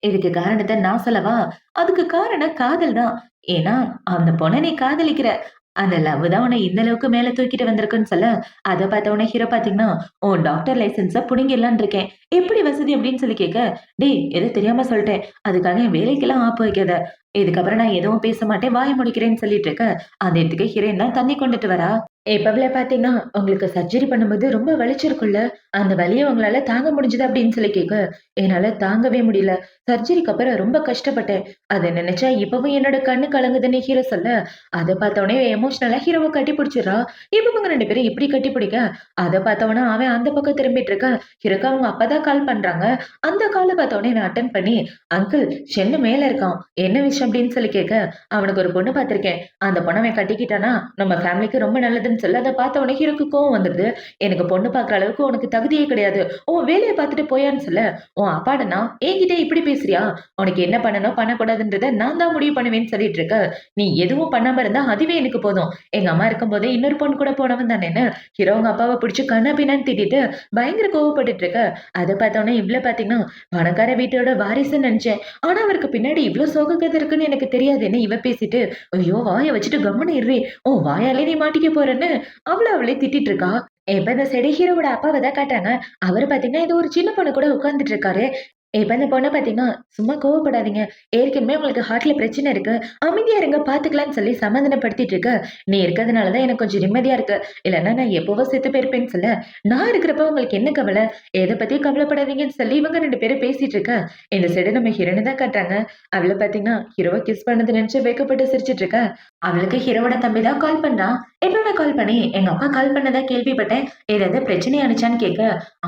இதுக்கு காரணத்த நான் சொல்லவா? அதுக்கு காரணம் காதல் தான். ஏன்னா அந்த பொண்ண நீ காதலிக்கிற. அந்த லவ் தான் உன்ன இந்த அளவுக்கு மேல தூக்கிட்டு வந்திருக்குன்னு" சொல்ல, அத பார்த்த உடனே ஹீரோ பார்த்தீங்கன்னா, "உன் டாக்டர் லைசென்ஸ புடுங்கிடலான்னு இருக்கேன். எப்படி வசதி?" அப்படின்னு சொல்லி கேட்க, "டேய் ஏதோ தெரியாம சொல்ட்டேன். அதுக்காக என் வேலைக்கெல்லாம் ஆப்பு வைக்காத. இதுக்கப்புறம் நான் எதுவும் பேச மாட்டேன். வாய மூடிக்கிறேன்னு" சொல்லிட்டு இருக்க, அந்த இடத்துக்கு ஹீரோயின் தான் தண்ணி கொண்டுட்டு வரா. எப்பவுல பார்த்தீங்கன்னா, "உங்களுக்கு சர்ஜரி பண்ணும்போது ரொம்ப வலிச்சிருக்கும்ல? அந்த வலிய உங்களால தாங்க முடிஞ்சதா?" அப்படின்னு சொல்லி கேட்க, "என்னால தாங்கவே முடியல. சர்ஜரிக்கு அப்புறம் ரொம்ப கஷ்டப்பட்டேன். அத நினைச்சா இப்பவும் என்னோட கண்ணு கலங்குதுன்னு" ஹீரோ சொல்ல, அத பார்த்தவுடனே எமோஷனலா ஹீரோவ கட்டி பிடிச்சுர்றா. இவங்க 2 பேரும் இப்படி கட்டி பிடிக்க, அத பார்த்தவுடனே அவன் அந்த பக்கம் திரும்பிட்டு இருக்க. ஹீரோக்கு அவங்க அப்பா தான் கால் பண்றாங்க. அந்த கால பார்த்தவுடனே இவன் அட்டெண்ட் பண்ணி, "அங்கிள் ஷென்னு மேல இருக்கான். என்ன விஷயம்?" அப்படின்னு சொல்லி கேட்க, "அவனுக்கு ஒரு பொண்ணு பார்த்திருக்கேன். அந்த பொண்ண அவன் கட்டிக்கிட்டான்னா, நம்ம ஃபேமிலிக்கு ரொம்ப நல்லதுன்னு" சொல்ல, அத பார்த்த உடனே ஹீரோக்கு கோவம் வந்துருது. "எனக்கு பொண்ணு பார்க்குற அளவுக்கு உனக்கு தகுதியே கிடையாது. உன் வேலைய பார்த்துட்டு போயான்னு" சொல்ல, "உன் அப்பாடனா என்கிட்ட இப்படி பேசுறியா? உனக்கு என்ன பண்ணணும், பண்ணக்கூடாதுன்றத நான் தான் முடிவு பண்ணுவேன்னு" சொல்லிட்டு இருக்க. "நீ எதுவும் பண்ணாம இருந்தா அதுவே எனக்கு போதும். எங்க அம்மா இருக்கும்போதே இன்னொரு பொண்ணு கூட போனவன் தானேன்னு" ஹீரோ அவங்க அப்பாவ பிடிச்சு கன்னா பின்னான்னு திட்டிட்டு பயங்கர கோவப்பட்டுட்டு இருக்க. அத பார்த்தோனே இவ்ள பார்த்தீங்கன்னா, "பணக்கார வீட்டோட வாரிசுன்னு நெனச்சேன். ஆனா அவருக்கு பின்னாடி இவ்ளோ சோக கதை இருக்குன்னு எனக்கு தெரியாதுன்னு" இவ பேசிட்டு, "ஐயோ! வாய வச்சுட்டு கம்முனு இருடி. உன் வாயாலே நீ மாட்டிக்க போறன்னு" அவளே திட்டிட்டு இருக்கா. இப்ப இந்த சைடு ஹீரோவோட அப்பாவ தான் காட்டுறாங்க. அவரு பார்த்தீங்கன்னா, ஏதோ ஒரு சின்ன பொண்ணு கூட உட்கார்ந்துட்டு இருக்காரு. இப்ப இந்த பொண்ண பார்த்தீங்கன்னா, "சும்மா கோவப்படாதீங்க. ஏற்கனவே உங்களுக்கு ஹார்ட்ல பிரச்சனை இருக்கு. அமைதியா இருங்க பார்த்துக்கலாம்ன்னு" சொல்லி சமாதானப்படுத்திட்டு இருக்க. "நீ இருக்கிறதுனால தான் எனக்கு கொஞ்சம் நிம்மதியா இருக்கு. இல்லன்னா நான் எப்பவோ செத்து போயிருப்பேன்னு" சொல்ல, "நான் இருக்கிறப்ப உங்களுக்கு என்ன கவல? எத பத்தியும் கவலைப்படாதீங்கன்னு" சொல்லி இவங்க 2 பேரும் பேசிட்டு இருக்க. இந்த சைடு நம்ம ஹீரோயின தான் காட்டுறாங்க. அவள பார்த்தீங்கன்னா, ஹீரோவ கிஸ் பண்ணத நினைச்சு வெட்கப்பட்டு சிரிச்சுட்டு இருக்கா. அவளுக்கு ஹீரோவோட தம்பி தான் கால் பண்றான். எப்பவுமே கால் பண்ணி, "எங்க அப்பா கால் பண்ணதா கேள்விப்பட்டேன். ஏதாவது பிரச்சனையானுச்சான்னு?" கேட்க,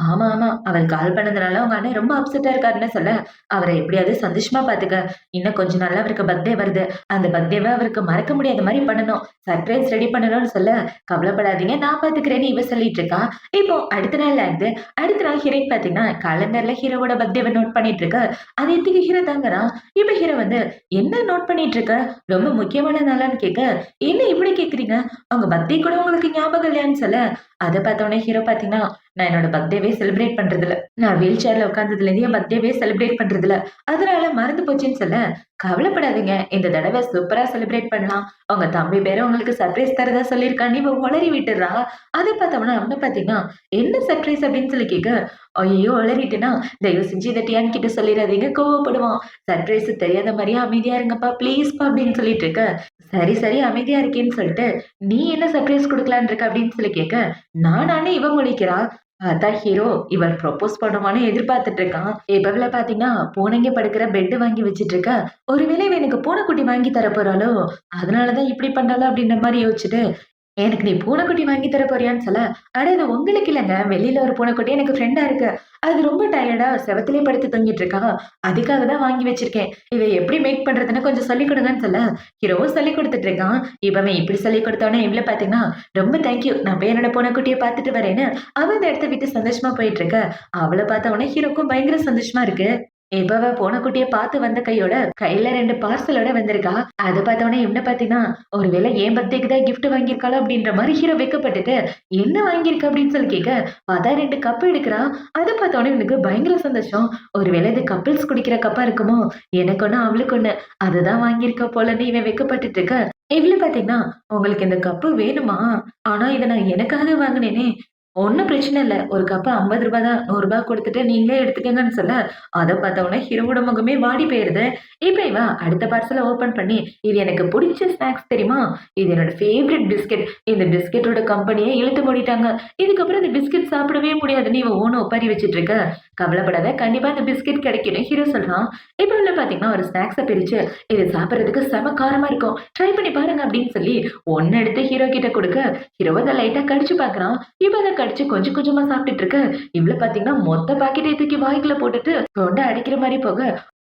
"ஆமா, ஆமா. அவர் கால் பண்ணதுனால உங்க அண்ணன் ரொம்ப அப்செட்டா இருக்காருன்னு" சொல்ல, "அவர எப்படியாவது சந்தோஷமா பார்த்துக்க. இன்னும் கொஞ்ச நாள்ல அவருக்கு பர்த்டே வருது. அந்த பர்த்டேவ அவருக்கு மறக்க முடியாத மாரி பண்ணணும். சர்ப்ரைஸ் ரெடி பண்ணணும்னு" சொல்ல, "கவலைப்படாதீங்க நான் பார்த்துக்கிறேன்னு" இவ சொல்லிட்டு இருக்கா. இப்போ அடுத்த நாள் ஆகுது. அடுத்த நாள் ஹீரோயின் பார்த்தீங்கன்னா, காலண்டர்ல ஹீரோவோட பர்த்டேவ நோட் பண்ணிட்டு இருக்க. அது எதுக்கு ஹீரோ தாங்குறான். இப்ப ஹீரோ வந்து, "என்ன நோட் பண்ணிட்டு இருக்க? ரொம்ப முக்கியமான நாளான்னு?" கேட்க, "என்ன இப்படி கேட்கிறீங்க? அவங்க பர்த்டே கூட உங்களுக்கு ஞாபகம் இல்லையான்னு சொல்ல, அத பார்த்தோனே ஹீரோ பார்த்தீங்கன்னா, நான் என்னோட பர்த்டேவே செலிப்ரேட் பண்றதில்ல. நான் வீல் சேர்ல உட்கார்ந்ததுலேருந்து என் பர்த்டேவே செலிப்ரேட் பண்றதில்ல. அதனால மறந்து போச்சுன்னு சொல்ல, கவலைப்படாதீங்க. இந்த தடவ சூப்பரா செலிப்ரேட் பண்ணலாம். உங்க தம்பி வேற உங்களுக்கு சர்ப்ரைஸ் தரதா சொல்லியிருக்கான்னு இவ உளறி விட்டுர்றா. அத பார்த்தவொன்னே அவன பார்த்தீங்கன்னா, என்ன சர்ப்ரைஸ் அப்படின்னு சொல்லி கேட்க, ஐயய்யோ! உளறிட்டேனா, தயவு செஞ்சு இத டியான் கிட்ட சொல்லிறாதீங்க கோவப்படுவான். சர்ப்ரைஸ் தெரியாத மாரியே அமைதியா இருங்கப்பா ப்ளீஸ்ப்பா அப்படின்னு சொல்லிட்டு இருக்க. சரி, சரி அமைதியா இருக்கேன்னு சொல்லிட்டு, நீ என்ன சர்ப்ரைஸ் குடுக்கலான்னு இருக்க அப்படின்னு சொல்லி கேட்க, நானான்னு இவ முழிக்கிறா. அதான் ஹீரோ இவர் ப்ரொபோஸ் பண்ணுவான்னு எதிர்பார்த்துட்டு இருக்கான். இப்பவுல பாத்தீங்கன்னா, பூனைங்க படுக்கிற பெட் வாங்கி வச்சுட்டு இருக்க. ஒருவேளை இவ எனக்கு பூனைக்குட்டி வாங்கி தர போறாளோ? அதனாலதான் இப்படி பண்றாளோ அப்படின்ற மாரி யோசிச்சுட்டு எனக்கு நீ பூனைக்குட்டி வாங்கி தர போறியான்னு சொல்ல, அட அது உங்களுக்கு இல்லங்க. வெளியில ஒரு பூனைக்குட்டி எனக்கு ஃப்ரெண்டா இருக்கு. அது ரொம்ப டயர்டா செவுத்துலயே படுத்து தூங்கிட்டு இருக்கா. அதுக்காக தான் வாங்கி வச்சிருக்கேன். இத எப்படி மேக் பண்றதுன்னு கொஞ்சம் சொல்லிக் கொடுங்கன்னு சொல்ல, ஹீரோவும் சொல்லிக் குடுத்துட்டு இருக்கான். இவன் இப்படி சொல்லிக் குடுத்தோனே இவள பாத்தீங்கன்னா, ரொம்ப தேங்க் யூ. நான் போய் என்னோட பூனைக்குட்டிய பாத்துட்டு வரேன்னு, அவ அந்த இடத்த விட்டு சந்தோஷமா போயிட்டு இருக்க. அவள பாத்த உடனே ஹீரோக்கும் பயங்கர சந்தோஷமா இருக்கு. இப்ப அவ பூனைக்குட்டிய பாத்து வந்த கையோட, கையில 2 பார்சலோட வந்திருக்கா. அத பார்த்தவுனே இவன பார்த்தீங்கன்னா, ஒருவேளை என் பர்த்டேக்கு தான் கிஃப்ட் வாங்கியிருக்காளோ அப்படின்ற மாரி ஹீரோ வெட்கப்பட்டுட்டு, "என்ன வாங்கியிருக்க?" அப்படின்னு சொல்லி கேட்க, பார்த்தா 2 கப் எடுக்குறா. அத பார்த்தவுனே இவனுக்கு பயங்கர சந்தோஷம். ஒருவேளை இது கப்பிள்ஸ் குடிக்கிற கப்பா இருக்குமோ? எனக்கு ஒண்ணு, அவளுக்கு ஒண்ணு. அதுதான் வாங்கியிருக்கா போலன்னு இவன் வெட்கப்பட்டுட்டு இருக்க. இவளு பார்த்தீங்கன்னா, "உங்களுக்கு இந்த கப்பு வேணுமா? ஆனா இத நான் எனக்காக வாங்குனேனே." "ஒண்ணும் பிரச்சனை இல்ல. ஒரு கப்பு ரூ. 50 தான். ரூ. 100 குடுத்துட்டு நீங்களே எடுத்துக்கங்கன்னு" சொல்ல, அத பார்த்தவுனே ஹீரோவோட முகமே வாடி போயிருது. இப்ப இவ அடுத்த பார்சல ஓப்பன் பண்ணி, "இது எனக்கு புடிச்ச ஸ்நாக்ஸ் தெரியுமா? இது என்னோட ஃபேவரைட் பிஸ்கட். இந்த பிஸ்கட்டோட கம்பெனியே இழுத்து மூடிட்டாங்க. இதுக்கப்புறம் இந்த பிஸ்கட் சாப்பிடவே முடியாதுன்னு இவ ஓன ஒப்பாரி வச்சுட்டு இருக்க. கவலைப்படாத. கண்டிப்பா இந்த பிஸ்கட் கிடைக்கும்னு" ஹீரோ சொல்றான். இப்ப உள்ள பார்த்தீங்கன்னா, ஒரு ஸ்நாக்ஸ பிரிச்சு, "இது சாப்பிடுறதுக்கு செம காரமா இருக்கும். ட்ரை பண்ணி பாருங்க" அப்படின்னு சொல்லி ஒண்ணு எடுத்து ஹீரோ கிட்ட குடுக்க, ஹீரோ அத லைட்டா கடிச்சு பார்க்குறான். இவ அத கடிச்சு கொஞ்சம் கொஞ்சமா சாப்பிட்டுட்டு இருக்க. இவள பார்த்தீங்கன்னா, மொத்த பாக்கெட்டையும் தூக்கி வாய்க்குள்ள போட்டுட்டு தொண்ட அடைக்கிற மாரி போக,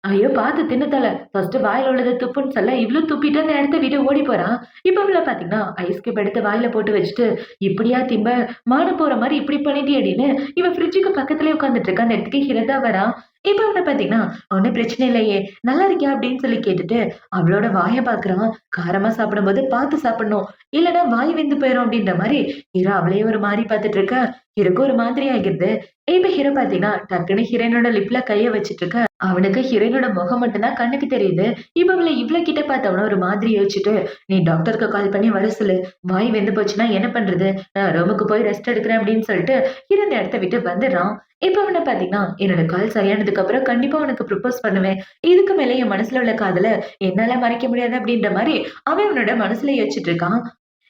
ஐயோ! பார்த்து தின்னு தொல. ஃபர்ஸ்ட்டு வாயில உள்ளத துப்புன்னு சொல்ல, இவளும் துப்பிட்டு அந்த இடத்த விட்டு ஓடி போறா. இப்ப இவள பார்த்தீங்கன்னா, ஐஸ் கியூப் எடுத்து வாயில போட்டு வச்சுட்டு, "இப்படியா திம்ப? மானம் போற மாரி இப்படி பண்ணிட்டியேடின்னு" இவ ஃப்ரிட்ஜுக்கு பக்கத்திலேயே உட்கார்ந்துட்டு இருக்கா. அந்த இடத்துக்கு ஹிரதா வரா. இப்ப அவன பார்த்தீங்கன்னா, "ஒண்ணும் பிரச்சனை இல்லையே, நல்லா இருக்கியா?" அப்படின்னு சொல்லி கேட்டுட்டு, அவளோட வாய பார்க்குறான். காரமா சாப்பிடும்போது பார்த்து சாப்பிடணும். இல்லன்னா வாய் வெந்து போயிரும் அப்படின்ற மாரி, ஹீரோ அவளையே ஒரு மாரி பார்த்துட்டு இருக்க. ஹீரோக்கு ஒரு மாதிரி ஆகிருது. இப்ப ஹீரோ பார்த்தீங்கன்னா, டக்குனு ஹீரோயினோட லிப்ல கைய வச்சுட்டு இருக்க. அவனுக்கு ஹீரோயினோட முகம் மட்டும் தான் கண்ணுக்கு தெரியுது. இப்ப அவள இவ்ளோ கிட்ட பார்த்தவன ஒரு மாதிரி யோசிச்சுட்டு, "நீ டாக்டருக்கு கால் பண்ணி வர சொல்லு. வாய் வெந்து போச்சுன்னா என்ன பண்றது? நான் ரூமுக்கு போய் ரெஸ்ட் எடுக்கிறேன்" அப்படின்னு சொல்லிட்டு ஹீரோ அந்த இடத்த விட்டு வந்துடுறான். இப்ப அவன பார்த்தீங்கன்னா, "என்னோட கால் சரியானதுக்கு அப்புறம் கண்டிப்பா உனக்கு ப்ரப்போஸ் பண்ணுவேன். இதுக்கு மேல என் மனசுல உள்ள காதல என்னால மறைக்க முடியாது" அப்படின்ற மாரி அவன் அவனோட மனசுல யோசிச்சுட்டு இருக்கான்.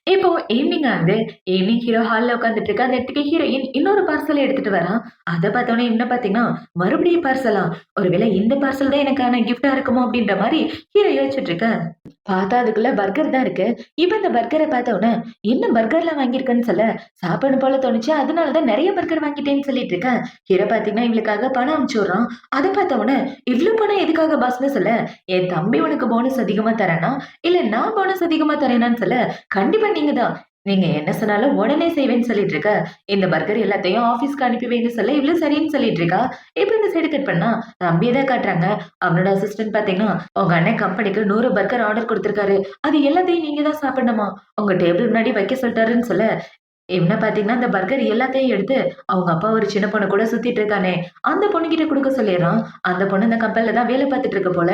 இப்போ ஈவ்னிங் ஆகுது. ஈவ்னிங் ஹீரோ ஹால்ல உட்கார்ந்துட்டு இருக்க. அந்த இடத்துக்கு ஹீரோயின் இன்னொரு பார்சல் எடுத்துட்டு வரா. அத பார்த்தோனே இவன பார்த்தீங்கன்னா, மறுபடியும் பார்சலா? ஒருவேளை இந்த பார்சல் தான் எனக்கான கிஃப்ட்டா இருக்குமோ? அப்படின்ற மாரி ஹீரோ யோசிச்சுட்டு இருக்க. பார்த்தா அதுக்குள்ள பர்கர் தான் இருக்கு. இப்ப இந்த பர்கர பார்த்தவுனே, "என்ன பர்கர்லாம் வாங்கியிருக்கன்னு" சொல்ல, சாப்பிடணும் போல தோணுச்சு. அதனால தான் நெறைய பர்கர் வாங்கிட்டேன்னு சொல்லிட்டு இருக்க. ஹீரோ பார்த்தீங்கன்னா, இவளுக்காக பணம் அனுப்பிச்சு விடுறான். அத பார்த்தவுனே, "இவ்ளோ பணம் எதுக்காக பாஸ்ன்னு" சொல்ல, "என் தம்பி உனக்கு போனஸ் அதிகமா தரானா? இல்ல நான் போனஸ் அதிகமா தரேனான்னு" சொல்ல, "கண்டிப்பா நீங்க தான். நீங்க என்ன சொன்னாலும் உடனே செய்வேன்னு" சொல்லிட்டு இருக்க. இந்த பர்கர் எல்லாத்தையும் ஆஃபீஸ்க்கு அனுப்பி வைன்னு சொல்ல, இவளும் சரின்னு சொல்லிட்டு இருக்கா. இப்ப இந்த சைடு கட் பண்ணா, தம்பிய தான் காட்டுறாங்க. அவனோட அசிஸ்டன்ட் பார்த்தீங்கன்னா, "உங்க அண்ணன் கம்பெனிக்கு 100 பர்கர் ஆர்டர் குடுத்திருக்காரு. அது எல்லாத்தையும் நீங்க தான் சாப்பிடணுமா? உங்க டேபிள் முன்னாடி வைக்க சொல்ட்டாருன்னு" சொல்ல, இவன பார்த்தீங்கன்னா, அந்த பர்கர் எல்லாத்தையும் எடுத்து அவங்க அப்பா ஒரு சின்ன பொண்ணு கூட சுத்திட்டு இருக்கானே, அந்த பொண்ணுகிட்ட குடுக்க சொல்லிர்றான். அந்த பொண்ணு இந்த கம்பெனில தான் வேலை பார்த்துட்டு இருக்கு போல.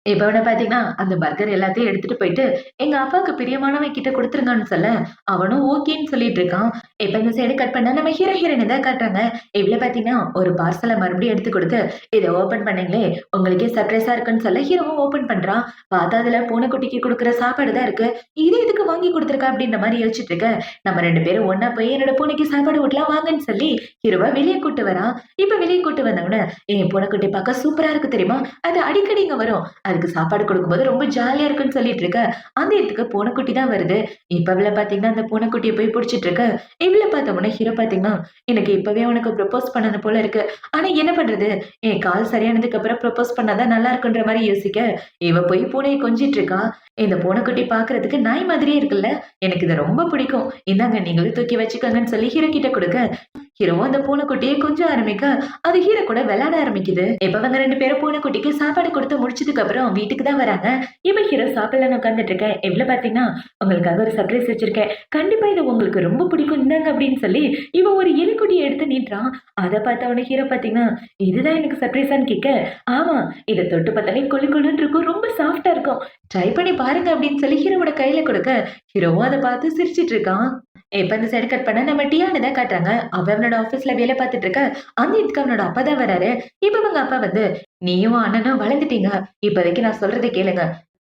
இப்ப இவன பார்த்தீங்கன்னா, அந்த பர்கர் எல்லாத்தையும் எடுத்துட்டு போயிட்டு, எங்க அப்பாவுக்கு பிரியமானவன் கிட்ட குடுத்துருங்கன்னு சொல்ல, அவனும் ஓகேன்னு சொல்லிட்டு இருக்கான். இப்ப இந்த சைடு கட் பண்ணா நம்ம ஹீரோ ஹீரோயின தான் காட்டுறாங்க. இவள பார்த்தீங்கன்னா, ஒரு பார்சல மறுபடியும் எடுத்து குடுத்து, "இத ஓப்பன் பண்ணீங்களே, உங்களுக்கே சர்ப்ரைஸா இருக்குன்னு" சொல்ல, ஹீரோவும் ஓப்பன் பண்றான். பார்த்தா அதுல பூனைக்குட்டிக்கு குடுக்குற சாப்பாடு தான் இருக்கு. "இது எதுக்கு வாங்கி குடுத்துருக்கா?" அப்படின்ற மாரி யோசிச்சுட்டு இருக்க. நம்ம 2 பேரும் ஒண்ணா போய் என்னோட பூனைக்கு சாப்பாடு ஊட்டலாம் வாங்கன்னு சொல்லி, ஹீரோவ வெளிய கூட்டு வரான். இப்ப வெளிய கூட்டு வந்தவன, "என் பூனைக்குட்டி பார்க்க சூப்பரா இருக்கு தெரியுமா? அது அடிக்கடி இங்க வரும். அதுக்கு சாப்பாடு கொடுக்கும்போது ரொம்ப ஜாலியா இருக்குன்னு" சொல்லிட்டு இருக்க. அந்த இடத்துக்கு பூனைக்குட்டி தான் வருது. இப்ப இவள பார்த்தீங்கன்னா, அந்த பூனைக்குட்டிய போய் புடிச்சிட்டு இருக்க. இவள பார்த்த உடனே ஹீரோ பார்த்தீங்கன்னா, "எனக்கு இப்பவே உனக்கு ப்ரப்போஸ் பண்ணணும் போல இருக்கு. ஆனா என்ன பண்றது? என் கால் சரியானதுக்கு அப்புறம் ப்ரப்போஸ் பண்ணா தான் நல்லா இருக்குன்ற" மாரி யோசிக்க, இவ போய் பூனைய கொஞ்சிட்டு இருக்கா. இந்த பூனைக்குட்டி பார்க்கறதுக்கு நாய் மாதிரியே இருக்குல்ல. எனக்கு இது ரொம்ப பிடிக்கும். இந்தாங்க நீங்களும் தூக்கி வச்சுக்கோங்கன்னு சொல்லி ஹீரோ கிட்ட குடுக்க, ஹீரோவும் அந்த பூனைக்குட்டியை கொஞ்சம் ஆரம்பிக்க அது ஹீரோ கூட விளையாட ஆரம்பிக்குது. இப்ப அவங்க 2 பேரும் பூனைக்குட்டிக்கு சாப்பாடு கொடுத்து முடிச்சதுக்கு அப்புறம் வீட்டுக்கு தான் வராங்க. இப்ப ஹீரோ சாப்பிடலான்னு உட்கார்ந்துட்டு இருக்கேன். எவ்வளோ பார்த்தீங்கன்னா, "உங்களுக்காக ஒரு சர்ப்ரைஸ் வச்சிருக்கேன். கண்டிப்பா இது உங்களுக்கு ரொம்ப பிடிக்கும். இந்தாங்க" அப்படின்னு சொல்லி இவன் ஒரு எலிக்குட்டிய எடுத்து நீட்டுறான். அத பார்த்த உடனே ஹீரோ பார்த்தீங்கன்னா, "இதுதான் எனக்கு சர்ப்ரைஸான்னு?" கேட்க, "ஆமா. இத தொட்டு பார்த்தாலே கொழு கொழுன்னு இருக்கும். ரொம்ப சாஃப்ட்டா இருக்கும். ட்ரை பண்ணி பாருங்க" அப்படின்னு சொல்லி ஹீரோவோட கையில கொடுக்க, ஹீரோவும் அத பார்த்து சிரிச்சுட்டு இருக்கான். இப்ப இந்த சைடு கட் பண்ணா நம்ம டியான்னு தான் காட்டுறாங்க. அவ அவனோட ஆஃபீஸ்ல வேலை பார்த்துட்டு இருக்கா. அந்த இடத்துக்கு அவனோட அப்பா தான் வராரு. இப்ப அவங்க அப்பா வந்து, "நீயும் அண்ணனும் வளர்ந்துட்டீங்க. இப்போதைக்கு நான் சொல்றத கேளுங்க.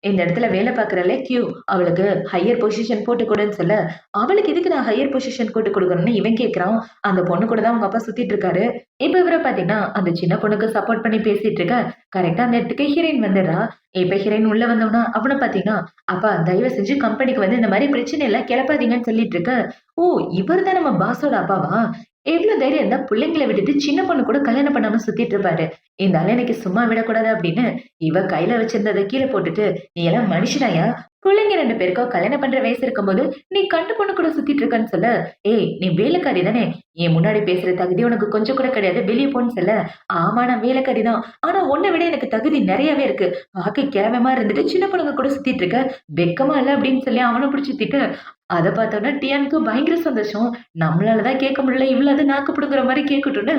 இந்த இடத்துல வேலை பார்க்குறாள கியூ, அவளுக்கு ஹையர் பொசிஷன் போட்டு குடுன்னு சொல்ல, அவளுக்கு எதுக்கு நான் ஹையர் பொசிஷன் போட்டு குடுக்கணும்னு இவன் கேட்கிறான். அந்த பொண்ணு கூட தான் அவங்க அப்பா சுத்திட்டு இருக்காரு. இப்ப இவர பார்த்தீங்கன்னா, அந்த சின்ன பொண்ணுக்கு சப்போர்ட் பண்ணி பேசிட்டு இருக்க, கரெக்ட்டா அந்த இடத்துக்கு ஹீரோயின் வந்துடுறா. இப்ப ஹீரோயின் உள்ள வந்தோம்னா, அவன பார்த்தீங்கன்னா, "அப்பா தயவு செஞ்சு கம்பெனிக்கு வந்து இந்த மாரி பிரச்சனை எல்லாம் கிளப்பாதீங்கன்னு" சொல்லிட்டு இருக்க, "ஓ! இவர் தான் நம்ம பாஸோட அப்பாவா? எவ்ளோ தைரியம் இருந்தா புள்ளைங்கள விட்டுட்டு சின்ன பொண்ணு கூட கல்யாணம் பண்ணாம சுத்திட்டு இருப்பாரு. இந்த ஆள இன்னைக்கு சும்மா விடக்கூடாது" அப்படின்னு இவ கையில வச்சிருந்தத கீழ போட்டுட்டு, "நீ எல்லாம் மனுஷனாயா? புள்ளைங்க 2 பேருக்கும் கல்யாணம் பண்ற வயசு இருக்கும்போது, நீ கண்டு பொண்ணு கூட சுத்திட்டு இருக்கன்னு" சொல்ல, "ஏய்! நீ வேலைக்காரி தானே? என் முன்னாடி பேசுற தகுதி உனக்கு கொஞ்சம் கூட கிடையாது. வெளிய போன்னு" சொல்ல, "ஆமா நான் வேலைக்காரி தான். ஆனா உன்ன விட எனக்கு தகுதி நெறையவே இருக்கு. பார்க்க கேவலமா இருந்துட்டு சின்ன பொண்ணுங்க கூட சுத்திட்டு இருக்க. வெட்கமா இல்ல" அப்படின்னு சொல்லி அவன புடிச்சு திட்ட, அத பார்த்தோனே டியானுக்கு பயங்கர சந்தோஷம். நம்மளால தான் கேட்க முடியல. இவளாவது நாக்கு புடுங்குற மாரி கேட்கட்டும்னு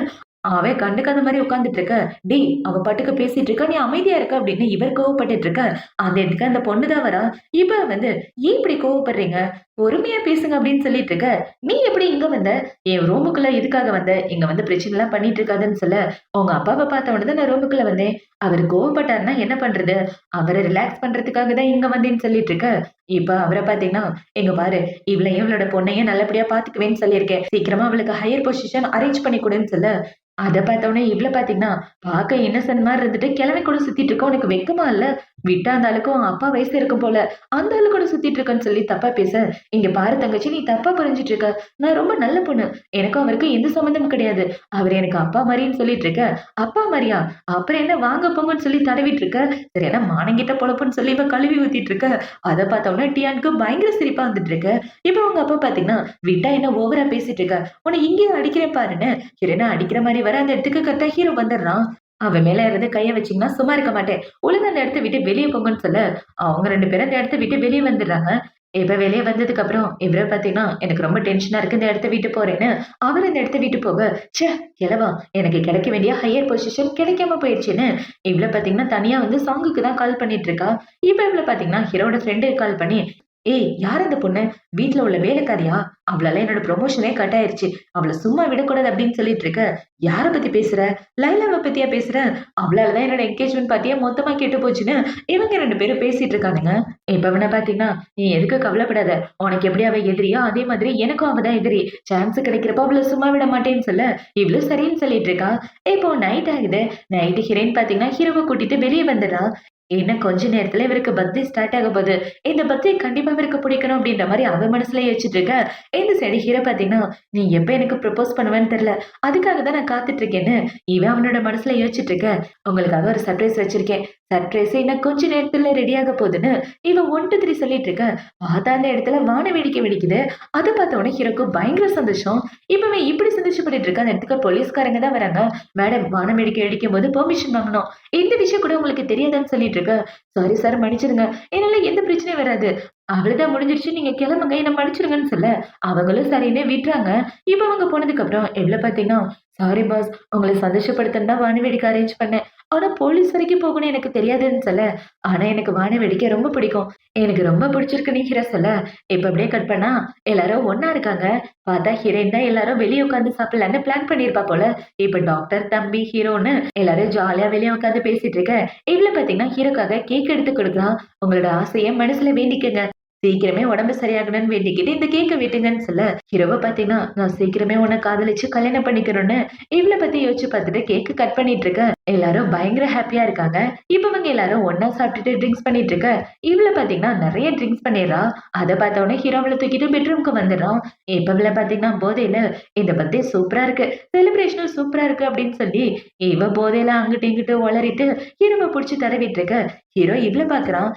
அவன் கண்டுக்காத மாரி உட்கார்ந்துட்டு இருக்க. "டேய்! அவ பாட்டுக்கு பேசிட்டு இருக்கா. நீ அமைதியா இருக்க" அப்படின்னு இவர் கோவப்பட்டுட்டு இருக்க. அந்த இடத்துக்கு அந்த பொண்ணு தான் வரா. இவ வந்து, "ஏன் இப்படி கோவப்படுறீங்க? பொறுமையா பேசுங்க" அப்படின்னு சொல்லிட்டு இருக்க. "நீ எப்படி இங்க வந்த? என் ரூமுக்குள்ள எதுக்காக வந்த? இங்க வந்து பிரச்சனைலாம் பண்ணிட்டு இருக்காதன்னு" சொல்ல, "உங்க அப்பாவ பார்த்த உடனே தான் நான் ரூமுக்குள்ள வந்தேன். அவரு கோவப்பட்டாருன்னா என்ன பண்றது? அவர ரிலாக்ஸ் பண்றதுக்காக தான் இங்க வந்தேன்னு" சொல்லிட்டு இருக்க. இப்ப அவர பார்த்தீங்கன்னா, "இங்க பாரு, இவளையும் இவளோட பொண்ணையும் நல்லபடியா பார்த்துக்குவேன்னு சொல்லியிருக்கேன். சீக்கிரமா அவளுக்கு ஹையர் பொசிஷன் அரேஞ்ச் பண்ணி குடுன்னு" சொல்ல, அத பார்த்தவுனே இவ்ள பார்த்தீங்கன்னா, பார்க்க இன்னசென்ட் மாரி இருந்துட்டு கிழவி கூட சுத்திட்டு இருக்க. "உனக்கு வெட்கமா இல்ல? விட்டா அந்த ஆளுக்கு உன் அப்பா வயசு இருக்கும் போல. அந்த ஆளு கூட சுத்திட்டு இருக்கன்னு" சொல்லி தப்பா பேச, "இங்க பாரு தங்கச்சி, நீ தப்பா புரிஞ்சுட்டு இருக்க. நான் ரொம்ப நல்ல பொண்ணு. எனக்கும் அவருக்கும் எந்த சம்மந்தமும் கிடையாது. அவரு எனக்கு அப்பா மாரின்னு" சொல்லிட்டு இருக்க. "அப்பா மாரியா? அப்புறம் என்ன வாங்க போங்கன்னு சொல்லி தடவிட்டு இருக்க. சரியான மானங்கெட்ட பொழப்புன்னு" சொல்லி இவ கழுவி ஊத்திட்டு இருக்க. அத பார்த்தவுனே டியானுக்கு பயங்கர சிரிப்பா வந்துட்டு இருக்கு. இப்ப அவங்க அப்பா பார்த்தீங்கன்னா, "விட்டா என்ன ஓவரா பேசிட்டு இருக்க. உன்ன இங்கேயே அடிக்கிறேன் பாருன்னு" ஹீரோயின அடிக்கிற மாரி வர அந்த இடத்துக்கு கரெக்ட்டா ஹீரோ வந்துடுறான். அவன் மேல இருந்து கைய வச்சீங்கன்னா சும்மா இருக்க மாட்டேன். ஒழுங்கா அந்த இடத்த விட்டு வெளிய போங்கன்னு சொல்ல, அவங்க 2 பேரும் அந்த இடத்த விட்டு வெளிய வந்துடுறாங்க. இப்ப வெளிய வந்ததுக்கு அப்புறம் இவர பார்த்தீங்கன்னா, "எனக்கு ரொம்ப டென்ஷனா இருக்கு. இந்த இடத்த விட்டு போறேன்னு" அவரு இந்த இடத்த விட்டு போக, ச்சே! கிழவா! எனக்கு கிடைக்க வேண்டிய ஹையர் பொசிஷன் கிடைக்காம போயிருச்சுன்னு இவள பார்த்தீங்கன்னா, தனியா வந்து சாங்குக்கு தான் கால் பண்ணிட்டு இருக்கா. இப்ப இவள பார்த்தீங்கன்னா, ஹீரோவோட ஃப்ரெண்டுக்கு கால் பண்ணி, "ஏய்! யார் அந்த பொண்ணு? வீட்ல உள்ள வேலைக்காரியா? அவளால என்னோட ப்ரமோஷனே கட் ஆயிருச்சு. அவள சும்மா விடக்கூடாது" அப்படின்னு சொல்லிட்டு இருக்க. "யார பத்தி பேசுற? லைலாவ பத்தியா பேசுற? அவளால தான் என்னோட என்கேஜ்மென்ட் பார்ட்டியே மொத்தமா கெட்டு போச்சுன்னு" இவங்க 2 பேரும் பேசிட்டு இருக்கானுங்க. இப்ப இவன பார்த்தீங்கன்னா, "நீ எதுக்கும் கவலைப்படாத. உனக்கு எப்படி அவ எதிரியோ, அதே மாதிரி எனக்கும் அவ தான் எதிரி. சான்ஸ் கிடைக்கிறப்ப அவள சும்மா விட மாட்டேன்னு" சொல்ல, இவளும் சரின்னு சொல்லிட்டு இருக்கா. இப்போ நைட் ஆகுது. நைட்டு ஹீரோயின் பார்த்தீங்கன்னா, ஹீரோவ கூட்டிட்டு வெளிய வந்துடுறா. இன்னும் கொஞ்ச நேரத்துல இவருக்கு பர்த்டே ஸ்டார்ட் ஆக போகுது. இந்த பர்த்டே கண்டிப்பா இவருக்கு பிடிக்கணும் அப்படின்ற மாரி அவ மனசுல யோசிச்சுட்டு இருக்க. இந்த சைடு ஹீரோ பார்த்தீங்கன்னா, "நீ எப்ப எனக்கு ப்ரப்போஸ் பண்ணுவேன்னு தெரியல. அதுக்காக தான் நான் காத்துட்டு இருக்கேன்னு" இவன் அவனோட மனசுல யோசிச்சுட்டு இருக்க. "உங்களுக்காக ஒரு சர்ப்ரைஸ் வச்சிருக்கேன். சர்ப்ரைஸ் இன்னும் கொஞ்ச நேரத்துல ரெடியாக போகுதுன்னு" இவன் 1, 2, 3 சொல்லிட்டு இருக்க. பார்த்தா அந்த இடத்துல வான வேடிக்கை வெடிக்குது. அத பார்த்த உடனே ஹீரோக்கு பயங்கர சந்தோஷம். இப்பவே இப்படி சந்தோஷப்பட்டுட்டு இருக்க அந்த இடத்துக்கு போலீஸ்காரங்க தான் வராங்க. "மேடம், வான வேடிக்கை வெடிக்கும்போது பெர்மிஷன் வாங்கணும். இந்த விஷயம் கூட உங்களுக்கு தெரியாதான்னு" சொல்லிட்டு இருக்க. "சாரி சார், மன்னிச்சிடுங்க. என்னால எந்த பிரச்சனையும் வராது. அவ்வளவுதான் முடிஞ்சிருச்சு. நீங்க கிளம்புங்க. என்ன மன்னிச்சிடுங்கன்னு" சொல்ல, அவங்களும் சரின்னு விட்றாங்க. இப்ப அவங்க போனதுக்கு அப்புறம் எவ்வளவு பார்த்தீங்கன்னா, "சாரி பாஸ், உங்கள சந்தோஷப்படுத்தன்னு தான் வான வேடிக்கை அரேஞ்ச் பண்ணேன். ஆனா போலீஸ் வரைக்கும் போகணும்னு எனக்கு தெரியாதுன்னு" சொல்ல, "ஆனா எனக்கு வான வேடிக்கை ரொம்ப பிடிக்கும். எனக்கு ரொம்ப பிடிச்சிருக்குன்னு" ஹீரோ சொல்ல, இப்ப அப்படியே கட் பண்ணா எல்லாரும் ஒண்ணா இருக்காங்க. பார்த்தா ஹீரோயின் தான் எல்லாரும் வெளிய உட்கார்ந்து சாப்பிடலான்னு பிளான் பண்ணியிருப்பா போல. இப்ப டாக்டர், தம்பி, ஹீரோன்னு எல்லாரும் ஜாலியா வெளிய உட்கார்ந்து பேசிட்டு இருக்க. இவள பார்த்தீங்கன்னா, ஹீரோக்காக கேக் எடுத்து குடுக்குறான். "உங்களோட ஆசைய மனசுல வேண்டிக்கங்க. சீக்கிரமே உடம்பு சரியாகணும்னு வேண்டிக்கிட்டு இந்த கேக்க வெட்டுங்கன்னு" சொல்ல, ஹீரோவ பார்த்தீங்கன்னா, "நான் சீக்கிரமே உன்ன காதலிச்சு கல்யாணம் பண்ணிக்கணும்னு" இவள பத்தி யோசிச்சு பார்த்துட்டு கேக் கட் பண்ணிட்டு இருக்க. எல்லாரும் பயங்கர ஹாப்பியா இருக்காங்க. இப்ப இவங்க எல்லாரும் ஒண்ணா சாப்பிட்டுட்டு ட்ரிங்க்ஸ் பண்ணிட்டு இருக்க. இவள பார்த்தீங்கன்னா, நெறைய ட்ரிங்க்ஸ் பண்ணிடுறா. அத பார்த்த உடனே ஹீரோ அவள தூக்கிட்டு பெட்ரூம்க்கு வந்துடுறான். இப்ப இவள பார்த்தீங்கன்னா, போதையில "இந்த பர்த்டே சூப்பரா இருக்கு. செலிப்ரேஷனும் சூப்பரா இருக்கு" அப்படின்னு சொல்லி இவ போதையில அங்கிட்டு இங்கிட்டு ஒளறிட்டு ஹீரோவ புடிச்சு தடவிட்டு இருக்க. ஹீரோ இவள பார்க்குறான்.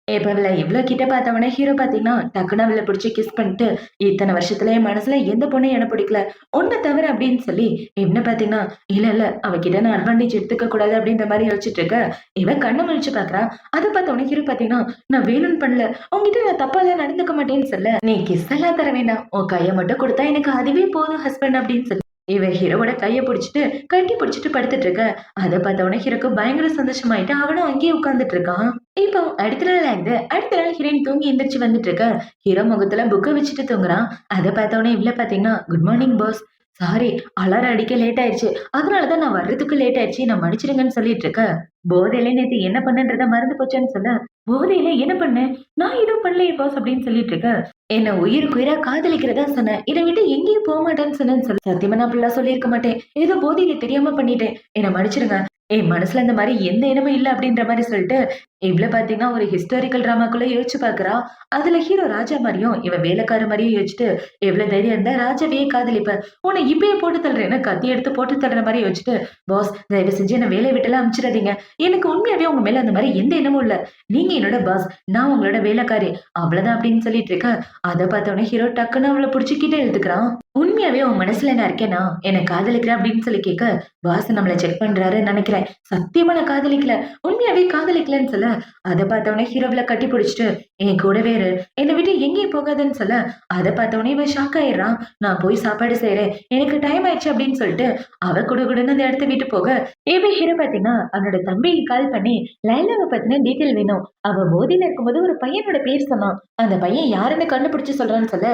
இப்ப அவள இவ்ளோ கிட்ட பார்த்தவொடனே ஹீரோ பார்த்தீங்கன்னா, டக்குனு அவள புடிச்சு கிஸ் பண்ணிட்டு, "இத்தன வருஷத்துல என் மனசுல எந்த பொண்ணும் என்ன பிடிக்கல. உன்ன தவிர" அப்படின்னு சொல்லி, இவன பார்த்தீங்கன்னா, "இல்ல, இல்ல அவ கிட்ட நான் அட்வான்டேஜ் எடுத்துக்க கூடாது" அப்படின்ற மாரி யோசிச்சுட்டு இருக்க, இவ கண்ண முழிச்சு பார்க்குறா. அத பார்த்தவொடனே ஹீரோ பார்த்தீங்கன்னா, "நான் வேணும்னு பண்ணல. உன்கிட்ட நான் தப்பாலாம் நடந்துக்க மாட்டேன்னு சொல்ல. நீ கிஸ் எல்லாம் தர வேண்டாம். உன் கைய மட்டும் குடுத்தா எனக்கு அதுவே போதும் ஹஸ்பண்ட்" அப்படின்னு சொல்லி இவ ஹீரோவோட கைய புடிச்சுட்டு, கட்டி புடிச்சுட்டு படுத்துட்டு இருக்க. அத பார்த்தவொடனே ஹீரோக்கு பயங்கர சந்தோஷமாயிட்டு, அவனும் அங்கேயே உட்கார்ந்துட்டு இருக்கான். இப்போ அடுத்த நாள் ஆகுது. அடுத்த நாள் ஹீரோயின் தூங்கி எந்திரிச்சு வந்துட்டு இருக்க. ஹீரோ முகத்துல புக்க வச்சுட்டு தூங்குறான். அத பார்த்தவுடனே இவ்ள பார்த்தீங்கன்னா, "good morning boss. Sorry alarm அடிக்க லேட் ஆயிருச்சு. அதனால தான் நான் வர்றதுக்கு லேட் ஆயிருச்சு. என்ன மன்னிச்சிடுங்கன்னு" சொல்லிட்டு இருக்க. போதையில நேத்து என்ன பண்ணன்றத மறந்து போச்சேன்னு சொல்ல, "போதையில என்ன பண்ணேன்? நான் எதுவும் பண்ணலையே பாஸ்" அப்படின்னு சொல்லிட்டு இருக்க. "என்ன உயிருக்கு உயிரா காதலிக்கிறதா சொன்னேன். இத விட்டு எங்கேயும் போமாட்டேன்னு சொன்னேன்னு" சொல்லு. "சத்தியமா நான் அப்படிலாம் சொல்லியிருக்க மாட்டேன். ஏதோ போதையில தெரியாம பண்ணிட்டேன். என்ன மன்னிச்சிடுங்க. என் மனசுல இந்த மாரி எந்த எண்ணமும் இல்ல" அப்படின்ற மாரி சொல்லிட்டு இவ்ள பார்த்தீங்கன்னா, ஒரு ஹிஸ்டாரிக்கல் ட்ராமாக்குள்ள யோசிச்சு பார்க்கிறா. அதுல ஹீரோ ராஜா மாரியும், இவன் வேலைக்கார மாரியும் யோசிச்சுட்டு, எவ்ளோ தைரியம் இருந்தா ராஜாவையே காதலிப்ப. உன்ன இப்பயே போட்டு தள்ளுறேன்னு கத்தி எடுத்து போட்டு தள்ளுற மாரி யோசிச்சுட்டு, "பாஸ் தயவு செஞ்சு என்ன வேலைய விட்டுலாம் அனுப்பிச்சிடாதீங்க. எனக்கு உண்மையாவே உங்க மேல அந்த மாரி எந்த எண்ணமும் இல்ல. நீங்க என்னோட பாஸ். நான் உங்களோட வேலைக்காரி. அவ்வளதான்" அப்படின்னு சொல்லிட்டு இருக்க. அத பார்த்தவுடனே ஹீரோ டக்குன்னு அவள புடிச்சு கிட்ட இழுத்துக்கிறான். "உண்மையாவே உன் மனசுல நான் இருக்கேனா? என்ன காதலிக்கிறேன்" அப்படின்னு சொல்லி கேட்க, பாஸ் நம்மள செக் பண்றாருன்னு நெனைக்கிறேன். சத்தியமா நான் காதலிக்கல. உண்மையாவே காதலிக்கலன்னு சொல்ல, அத பார்த்தவுடனே ஹீரோவ கட்டி புடிச்சுட்டு, "என் கூடவே இரு. என்ன விட்டு எங்கேயும் போகாதன்னு" சொல்ல, அத பார்த்தவுடனே இவன் ஷாக் ஆயிடுறான். "நான் போய் சாப்பாடு செய்றேன். எனக்கு டைம் ஆயிடுச்சு" அப்படின்னு சொல்லிட்டு, அவ குடுகுடுன்னு அந்த இடத்த விட்டு போக, இவன் ஹீரோ பார்த்தீங்கன்னா, அவனோட தம்பிக்கு கால் பண்ணி, லைலாவ பத்தின டீட்டெயில் வேணும். அவ போதையில இருக்கும்போது ஒரு பையனோட பேர் சொன்னான். அந்த பையன் யாருன்னு கண்டுபிடிச்சு சொல்றான்னு சொல்ல,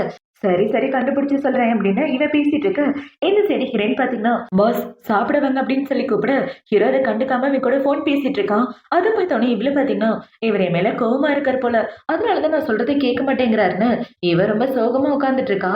"சரி, சரி கண்டுபிடிச்சு சொல்றேன்" அப்படின்னு இவ பேசிட்டு இருக்க. இந்த சைடு ஹீரோயின் பார்த்தீங்கன்னா, "பாஸ் சாப்பிட வாங்க" அப்படின்னு சொல்லி கூப்பிட, ஹீரோ அத கண்டுக்காம இவன் கூட ஃபோன் பேசிட்டு இருக்கான். அத பார்த்தோனே இவ்ளு பார்த்தீங்கன்னா, இவரு என் மேல கோவமா இருக்காரு போல. அதனால தான் நான் சொல்றத கேட்க மாட்டேங்கிறாருன்னு, இவ ரொம்ப சோகமா உட்கார்ந்துட்டு இருக்கா.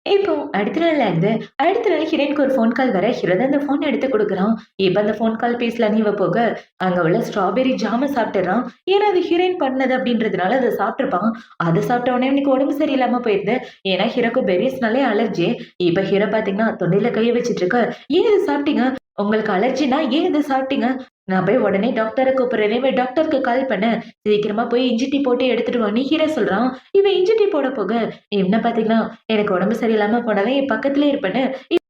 இப்போ அடுத்த நாள் ஆகுது. அடுத்த நாள் ஹீரோயினுக்கு ஒரு ஃபோன் கால் வர, ஹீரோ தான் அந்த ஃபோன் எடுத்து குடுக்குறான். இப்ப அந்த ஃபோன் கால் பேசலான்னு இவ போக, அங்க உள்ள ஸ்ட்ராபெர்ரி ஜாம சாப்பிட்டுறான். ஏன்னா அது ஹீரோயின் பண்ணது அப்படின்றதுனால அத சாப்ட்டுருப்பான். அத சாப்பிட்ட உடனே இவனுக்கு உடம்பு சரியில்லாம போயிருது. ஏன்னா ஹீரோக்கு பெர்ரீஸ்னாலே அலர்ஜி. இப்ப ஹீரோ பார்த்தீங்கன்னா, தொண்டையில கைய வச்சுட்டு இருக்க, "ஏன் இத சாப்பிட்டீங்க? உங்களுக்கு அலர்ஜினா ஏன் இத சாப்பிட்டீங்க? நான் போய் உடனே டாக்டர கூப்பிடுறேன். இவன் டாக்டருக்கு கால் பண்ண, சீக்கிரமா போய் இஞ்சி டீ போட்டு எடுத்துட்டு வான்னு ஹீரோ சொல்றான். இவன் இஞ்சி டீ போட போக, என்ன பார்த்தீங்கன்னா, எனக்கு உடம்பு சரியில்லாம போனாதான் என் பக்கத்திலேயே இருப்பேன்னு,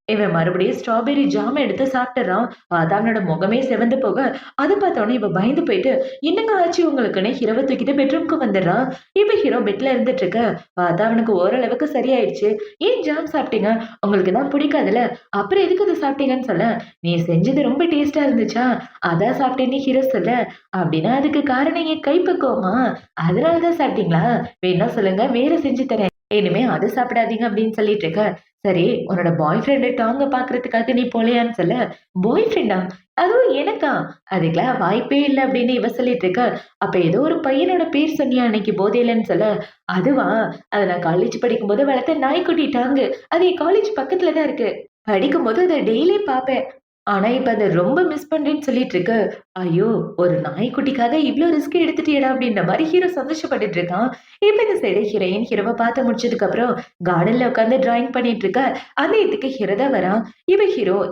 இவன் மறுபடியும் ஸ்ட்ராபெர்ரி ஜாம் எடுத்து சாப்பிட்டுறான். பார்த்தா அவனோட முகமே சிவந்து போக, அத பார்த்தோனே இவ பயந்து போயிட்டு, "என்னங்க ஆச்சு உங்களுக்குன்னு?" ஹீரோவ தூக்கிட்டு பெட்ரூம்க்கு வந்துடுறா. இப்ப ஹீரோ பெட்ல இருந்துட்டு இருக்க, பார்த்தா அவனுக்கு ஓரளவுக்கு சரியாயிடுச்சு. "ஏன் ஜாம் சாப்பிட்டீங்க? உங்களுக்கு தான் பிடிக்காதுல்ல. அப்புறம் எதுக்கு இத சாப்பிட்டீங்கன்னு" சொல்ல, "நீ செஞ்சது ரொம்ப டேஸ்ட்டா இருந்துச்சா? அதான் சாப்பிட்டேன்னு" ஹீரோ சொல்ல, "அப்படின்னா அதுக்கு காரணம் என் கைப்பக்குவமா? அதனால தான் சாப்பிட்டீங்களா? வேணா சொல்லுங்க, வேற செஞ்சு தரேன். இனிமே அத சாப்பிடாதீங்க" அப்படின்னு சொல்லிட்டு இருக்க. சரி, உன்னோட பாய் ஃப்ரெண்ட் டாங்க பார்க்கறதுக்காக நீ போலையான்னு சொல்ல, பாய் ஃப்ரெண்டா? அதுவும் எனக்கா? அதுக்கெல்லாம் வாய்ப்பே இல்ல அப்படின்னு இவ சொல்லிட்டு இருக்க. அப்ப ஏதோ ஒரு பையனோட பேர் சொன்னியே அன்னைக்கு போதையிலன்னு சொல்ல, அதுவா? அத நான் காலேஜ் படிக்கும்போது வளர்த்த நாய்க்குட்டி டாங்கு. அது என் காலேஜ் பக்கத்துல தான் இருக்கு. படிக்கும்போது அத டெய்லி பார்ப்பேன். ஆனா இப்ப அத ரொம்ப மிஸ் பண்றேன்னு சொல்லிட்டு இருக்கு. ஐயோ! ஒரு நாய்க்குட்டிக்காக இவ்ளோ ரிஸ்க் எடுத்துட்டியேடா! அப்படின்ற மாரி ஹீரோ சந்தோஷப்பட்டுட்டு இருக்கான். இப்ப இந்த சைடு ஹீரோயின் ஹீரோவ பார்த்து முடிச்சதுக்கு அப்புறம் கார்டன்ல உட்கார்ந்து டிராயிங் பண்ணிட்டு இருக்க. அந்த இடத்துக்கு ஹீரோ தான் வரான்.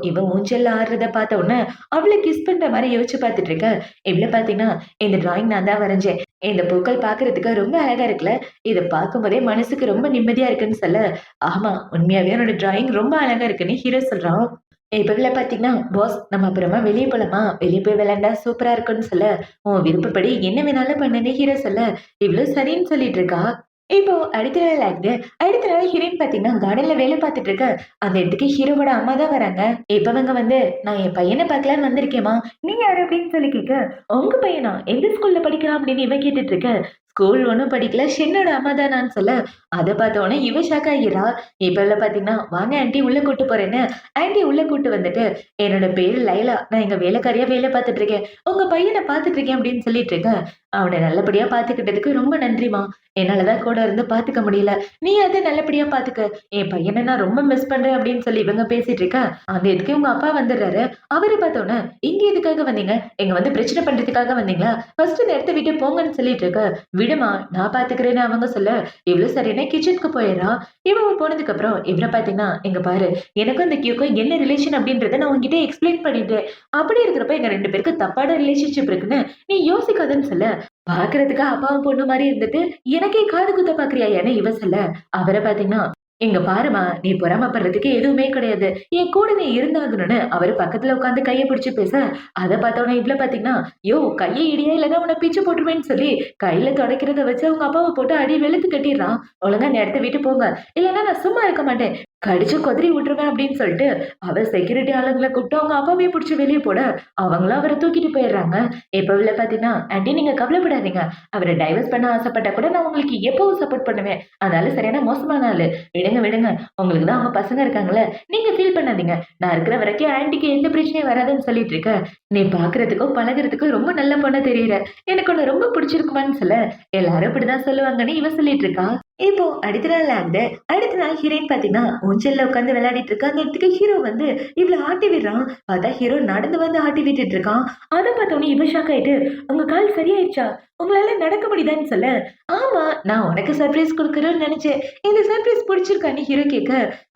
இவன் ஊஞ்சல்ல ஆடுறத பார்த்த உடனே அவள கிஸ் பண்ற மாரி யோசிச்சு பார்த்துட்டு இருக்க. இவ்ள பார்த்தீங்கன்னா, இந்த டிராயிங் நான் தான் வரைஞ்சேன். இந்த பூக்கள் பார்க்கறதுக்கு ரொம்ப அழகா இருக்குல்ல. இத பார்க்கும்போதே மனசுக்கு ரொம்ப நிம்மதியா இருக்குன்னு சொல்ல, ஆமா உண்மையாவே உன்னோட டிராயிங் ரொம்ப அழகா இருக்குன்னு ஹீரோ சொல்றான். இப்ப இவள பார்த்தீங்கன்னா, "பாஸ் நம்ம அப்புறமா வெளிய போலாமா? வெளிய போய் விளையாண்டா சூப்பரா இருக்கும்ன்னு" சொல்ல, "உன் விருப்பப்படி என்ன வேணாலும் பண்ணுன்னு" ஹீரோ சொல்ல, இவளும் சரின்னு சொல்லிட்டு இருக்கா. இப்போ அடுத்த நாள் ஆகுது. அடுத்த நாள் ஹீரோயின் பார்த்தீங்கன்னா, கார்டன்ல வேலை பார்த்துட்டு இருக்க. அந்த இடத்துக்கு ஹீரோவோட அம்மா தான் வராங்க. இப்ப அவங்க வந்து, "நான் என் பையன பார்க்கலான்னு வந்திருக்கேன்ம்மா. நீ யாரு?" அப்படின்னு சொல்லி கேட்க, "உங்க பையனா? எந்த ஸ்கூல்ல படிக்கிறான்?" அப்படின்னு இவ கேட்டுட்டு இருக்க. ஸ்கூல் ஒண்ணும் படிக்கல. ஷென்னோட அம்மா தானான்னு சொல்ல, அத பார்த்த உடனே இவ ஷாக் ஆகிறா. இப்ப இவள பார்த்தீங்கன்னா, "வாங்க ஆன்டி உள்ள கூட்டு போறேன்னு" ஆன்டி உள்ள கூட்டு வந்துட்டு, "என்னோட பேரு லைலா. நான் இங்க வேலைக்காரியா வேலை பார்த்துட்டு இருக்கேன். உங்க பையன பார்த்துட்டு இருக்கேன்" அப்படின்னு சொல்லிட்டு இருக்க. "அவன நல்லபடியா பார்த்துக்கிட்டதுக்கு ரொம்ப நன்றிம்மா. என்னால தான் கூட இருந்து பார்த்துக்க முடியல. நீ அத நல்லபடியா பார்த்துக்க. என் பையன நான் ரொம்ப மிஸ் பண்றேன்" அப்படின்னு சொல்லி இவங்க பேசிட்டு இருக்க. அந்த இதுக்கு உங்க அப்பா வந்துடுறாரு. அவர பார்த்தோனே, "இங்க எதுக்காக வந்தீங்க? இங்க வந்து பிரச்சனை பண்றதுக்காக வந்தீங்களா? ஃபர்ஸ்ட் இந்த இடத்த விட்டு போங்கன்னு" சொல்லிட்டு இருக்க. "விடுமா, நான் பார்த்துக்கிறேன்னு" அவங்க சொல்ல, இவளும் சரின்னு உடனே கிச்சனுக்கு போயிடுறா. இவன் போனதுக்கு அப்புறம் இவரை பாத்தீங்கன்னா, "இங்க பாரு, எனக்கும் இந்த கியூக்கும் என்ன ரிலேஷன் அப்படின்றத நான் உன்கிட்ட எக்ஸ்பிளைன் பண்ணிட்டேன். அப்படி இருக்கிறப்ப எங்க 2 பேருக்கு தப்பான ரிலேஷன்ஷிப் இருக்குன்னு நீ யோசிக்காதன்னு சொல்ல, பாக்குறதுக்கு அப்பாவும் பொண்ணு மாரி இருந்துட்டு, எனக்கே காது குத்த பாக்குறியா என இவ சொல்ல, அவர பாத்தீங்கன்னா, "இங்க பாரும்மா, நீ பொறாமைப்படுறதுக்கு எதுவுமே கிடையாது. என் கூட நீ இருந்தாகணும்னு" அவரு பக்கத்துல உட்கார்ந்து கைய பிடிச்சு பேச, அத பார்த்தோனே இவ்ள பாத்தீங்கன்னா, "யோவ்! கைய இடியா இல்லன்னா உன்ன பிச்சு போட்டுருவேன்னு" சொல்லி கையில துடைக்கிறத வச்சு அவங்க அப்பாவ போட்டு அடி வெளுத்து கட்டிர்றான். "ஒழுங்கா இந்த இடத்த விட்டு போங்க. இல்லன்னா நான் சும்மா இருக்க மாட்டேன். கடிச்சு கொதறி விட்டுருவேன்" அப்படின்னு சொல்லிட்டு அவ செக்யூரிட்டி ஆளுங்கள கூப்பிட்டு அவங்க அப்பாவையும் புடிச்சு வெளிய போட, அவங்களும் அவர தூக்கிட்டு போயிடுறாங்க. இப்ப இவ்ள பாத்தீங்கன்னா, "ஆன்டி நீங்க கவலைப்படாதீங்க. அவர டைவர்ஸ் பண்ண ஆசைப்பட்டா கூட நான் உங்களுக்கு எப்பவும் சப்போர்ட் பண்ணுவேன். அந்த ஆளு சரியான மோசமான ஆளு. விடுங்க, விடுங்க. உங்களுக்கு தான் அவங்க பசங்க இருக்காங்கல்ல. நீங்க ஃபீல் பண்ணாதீங்க. நான் இருக்கிற வரைக்கும் ஆன்டிக்கு எந்த பிரச்சனையும் வராதுன்னு சொல்லிட்டு இருக்க. நீ பார்க்கறதுக்கும், பழகுறதுக்கும் ரொம்ப நல்ல பொண்ணா தெரியிற. எனக்கு உன்ன ரொம்ப பிடிச்சிருக்குமான்னு" சொல்ல, எல்லாரும் இப்படிதான் சொல்லுவாங்கன்னு இவ சொல்லிட்டு இருக்கா. இப்போ அடுத்த நாள் ஆகுது. அடுத்த நாள் ஹீரோயின் பாத்தீங்கன்னா, ஊஞ்சல்ல உட்கார்ந்து விளையாடிட்டு இருக்கா. அந்த இடத்துக்கு ஹீரோ வந்து இவள ஆட்டி விடுறான். பார்த்தா ஹீரோ நடந்து வந்து ஆட்டி விட்டுட்டு இருக்கான். அத பார்த்தோனே இவ ஷாக் ஆயிட்டு, "உங்க கால் சரியாயிடுச்சா? உங்களால நடக்க முடியுதான்னு" சொல்ல, "ஆமா, நான் உனக்கு சர்ப்ரைஸ் குடுக்கணும்னு நெனச்சேன். இந்த சர்ப்ரைஸ் புடிச்சிருக்கான்னு" ஹீரோ கேட்க,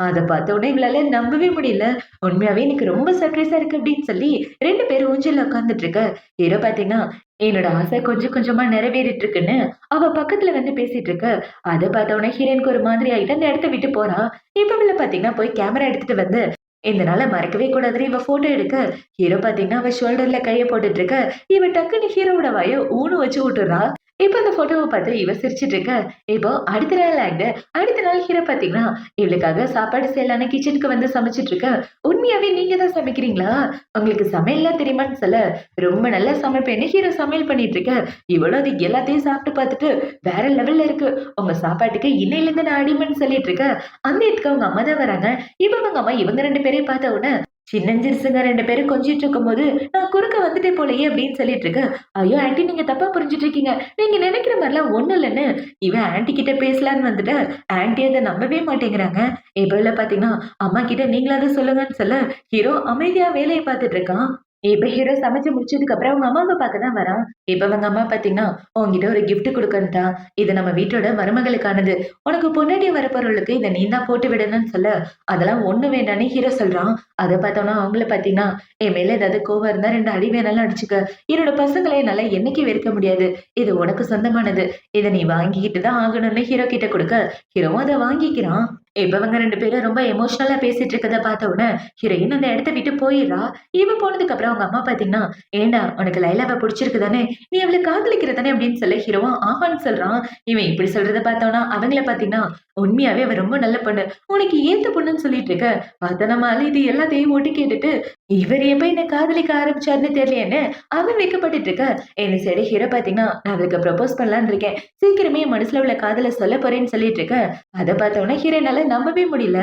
அத பார்த்தோனே இவளால நம்பவே முடியல. "உண்மையாவே எனக்கு ரொம்ப சர்ப்ரைஸா இருக்கு" அப்படின்னு சொல்லி 2 பேரும் ஊஞ்சல்ல உட்கார்ந்துட்டு இருக்க, ஹீரோ பாத்தீங்கன்னா, என்னோட ஆசை கொஞ்சம் கொஞ்சமா நிறைவேறிட்டு இருக்குன்னு அவ பக்கத்துல வந்து பேசிட்டு இருக்க, அத பார்த்தோனே ஹீரோயினுக்கு ஒரு மாதிரி ஆயிட்டு அந்த இடத்த விட்டு போறா. இப்ப இவள பாத்தீங்கன்னா போய் கேமரா எடுத்துட்டு வந்து இந்த நாள மறக்கவே கூடாதுன்னு இவ போட்டோ எடுக்க, ஹீரோ பாத்தீங்கன்னா அவ ஷோல்டர்ல கைய போட்டுட்டு இருக்க, இவ டக்குன்னு ஹீரோவோட வாய ஊன்னு வச்சு விட்டுர்றா. இப்ப அந்த போட்டோவ பார்த்து இவ சிரிச்சுட்டு இருக்க. இப்போ அடுத்த நாள் ஆகுது. அடுத்த நாள் ஹீரோ பாத்தீங்கன்னா, இவளுக்காக சாப்பாடு செய்யலான்னு கிச்சனுக்கு வந்து சமைச்சுட்டு இருக்க. "உண்மையாவே நீங்க தான் சமைக்கிறீங்களா? உங்களுக்கு சமையல்லாம் தெரியுமான்னு" சொல்ல, "ரொம்ப நல்லா சமைப்பேன்னு" ஹீரோ சமையல் பண்ணிட்டு இருக்க. இவளும் அது எல்லாத்தையும் சாப்பிட்டு பார்த்துட்டு, "வேற லெவல்ல இருக்கு. உங்க சாப்பாட்டுக்கு இன்னையிலிருந்து நான் அடிமைன்னு" சொல்லிட்டு இருக்க. அந்த இடத்துக்கு அவங்க அம்மா தான் வராங்க. இப்ப அவங்க அம்மா இவங்க 2 பேரையும் பார்த்த உடனே, சின்னஞ்சிறுசுங்க 2 பேரும் கொஞ்சிட்டு இருக்கும்போது, "நான் குறுக்க வந்துட்டேன் போலயே" அப்படின்னு சொல்லிட்டு இருக்க. "ஐயோ! ஆன்டி நீங்க தப்பா புரிஞ்சுட்டு இருக்கீங்க. நீங்க நினைக்கிற மாரிலாம் ஒண்ணும் இல்லன்னு" இவன் ஆன்டி கிட்ட பேசலான்னு வந்துட்டு, ஆன்டி அத நம்பவே மாட்டேங்கிறாங்க. இப்ப பாத்தீங்கன்னா, அம்மா கிட்ட நீங்களாவது சொல்லுங்கன்னு சொல்ல, ஹீரோ அமைதியா வேலைய பார்த்துட்டு இருக்கான். இப்ப ஹீரோ சமைச்சு முடிச்சதுக்கு அப்புறம் அவங்க அம்மாவ பார்க்க தான் வரான். இப்ப அவங்க அம்மா பாத்தீங்கன்னா, "உன்கிட்ட ஒரு கிஃப்ட் குடுக்கன்ட்டா. இது நம்ம வீட்டோட மருமகளுக்கானது. உனக்கு பொண்டாட்டி வரப்போறவளுக்கு இத நீ தான் போட்டு விடணும்னு" சொல்ல, அதெல்லாம் ஒண்ணும் வேண்டான்னு ஹீரோ சொல்றான். அத பார்த்தோம்னா அவங்கள பாத்தீங்கன்னா, "என் மேல ஏதாவது கோவம் இருந்தா 2 அடி வேணாலும் அடிச்சுக்க. என்னோட பசங்கள என்னால என்னைக்கும் வெறுக்க முடியாது. இது உனக்கு சொந்தமானது. இத நீ வாங்கிக்கிட்டு தான் ஆகணும்னு" ஹீரோ கிட்ட குடுக்க, ஹீரோவும் அத வாங்கிக்கிறான். இப்ப இவங்க 2 பேரும் ரொம்ப எமோஷனலா பேசிட்டு இருக்கத பார்த்த உடனே, ஹீரோயின் அந்த இடத்த விட்டு போயிர்றா. இவ போனதுக்கு அப்புறம் அவங்க அம்மா பாத்தீங்கன்னா, "ஏன்டா உனக்கு லைலாவ புடிச்சிருக்கு தானே? நீ அவள காதலிக்கிற தானே?" அப்படின்னு சொல்ல, ஹீரோவும் ஆமான்னு சொல்றான். இவன் இப்படி சொல்றத பார்த்தோம்னா, அவங்கள பாத்தீங்கன்னா, "உண்மையாவே அவ ரொம்ப நல்ல பொண்ணு. உனக்கு ஏத்த பொண்ணுன்னு சொல்லிட்டு இருக்க." பார்த்தா நம்ம ஆளு இது எல்லாத்தையும் ஒட்டு கேட்டுட்டு, இவரு எப்ப என்ன காதலிக்க ஆரம்பிச்சாருன்னு தெரியலையேன்னு அவன் வெட்கப்பட்டுட்டு இருக்க. இந்த சைடு ஹீரோ பாத்தீங்கன்னா, "நான் அவளுக்கு ப்ரப்போஸ் பண்ணலான்னு இருக்கேன். சீக்கிரமே என் மனசுல உள்ள காதல சொல்லப் போறேன்னு" சொல்லிட்டு இருக்க. அத பார்த்த உடனே ஹீரோயினால நம்பவே முடியல.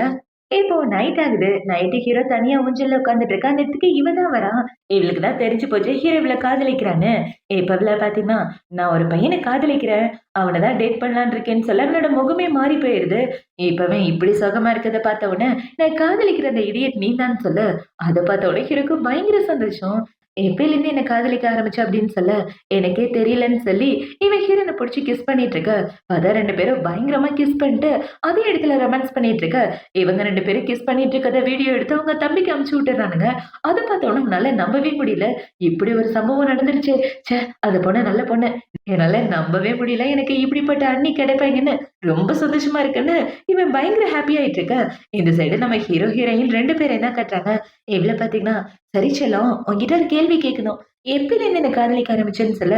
இப்போ நைட் ஆகுது. நைட்டு ஹீரோ தனியா ஊஞ்சல்ல உட்கார்ந்துட்டு இருக்கா. அந்த இடத்துக்கு இவ தான் வரா. இவளுக்கு தான் தெரிஞ்சு போச்சு ஹீரோ இவள காதலிக்கிறான்னு. இப்ப இவள பார்த்தீங்கன்னா, "நான் ஒரு பையன காதலிக்கிறேன். அவன தான் டேட் பண்ணலான்னு இருக்கேன்னு" சொல்ல, அவளோட முகமே மாறி போயிருது. இப்பவே இப்படி சோகமா இருக்கத பார்த்த உடனே, "நான் காதலிக்கிற அந்த இடியட் நீ தான்" சொல்ல, அத பார்த்த உடனே ஹீரோக்கு பயங்கர சந்தோஷம். "எப்பயிலேருந்து என்ன காதலிக்க ஆரம்பிச்ச?" அப்படின்னு சொல்ல, "எனக்கே தெரியலன்னு" சொல்லி இவன் ஹீரோயின புடிச்சு கிஸ் பண்ணிட்டு இருக்க. அதான் 2 பேரும் பயங்கரமா கிஸ் பண்ணிட்டு, அதே இடத்துல ரொமான்ஸ் பண்ணிட்டு இருக்க. இவங்க 2 பேரும் கிஸ் பண்ணிட்டு இருக்கத வீடியோ எடுத்து அவங்க தம்பிக்கு அனுப்பிச்சு விட்டுறானுங்க. அத பார்த்தோனே அவனால நம்பவே முடியல. இப்படி ஒரு சம்பவம் நடந்துருச்சே! ச்சே! அந்த பொண்ணு நல்ல பொண்ணு. என்னால நம்பவே முடியல. எனக்கு இப்படிப்பட்ட அண்ணி கிடைப்பாங்கன்னு ரொம்ப சந்தோஷமா இருக்குன்னு இவன் பயங்கர ஹாப்பி ஆயிட்டு இருக்க. இந்த சைடு நம்ம ஹீரோ, ஹீரோயின் 2 பேரும் தான் காட்டுறாங்க. இவள பார்த்தீங்கன்னா, "சரி செல்லம், உன்கிட்ட ஒரு கேள்வி கேட்கணும். எப்பயிலேருந்து என்ன காதலிக்க ஆரம்பிச்சேன்னு" சொல்ல,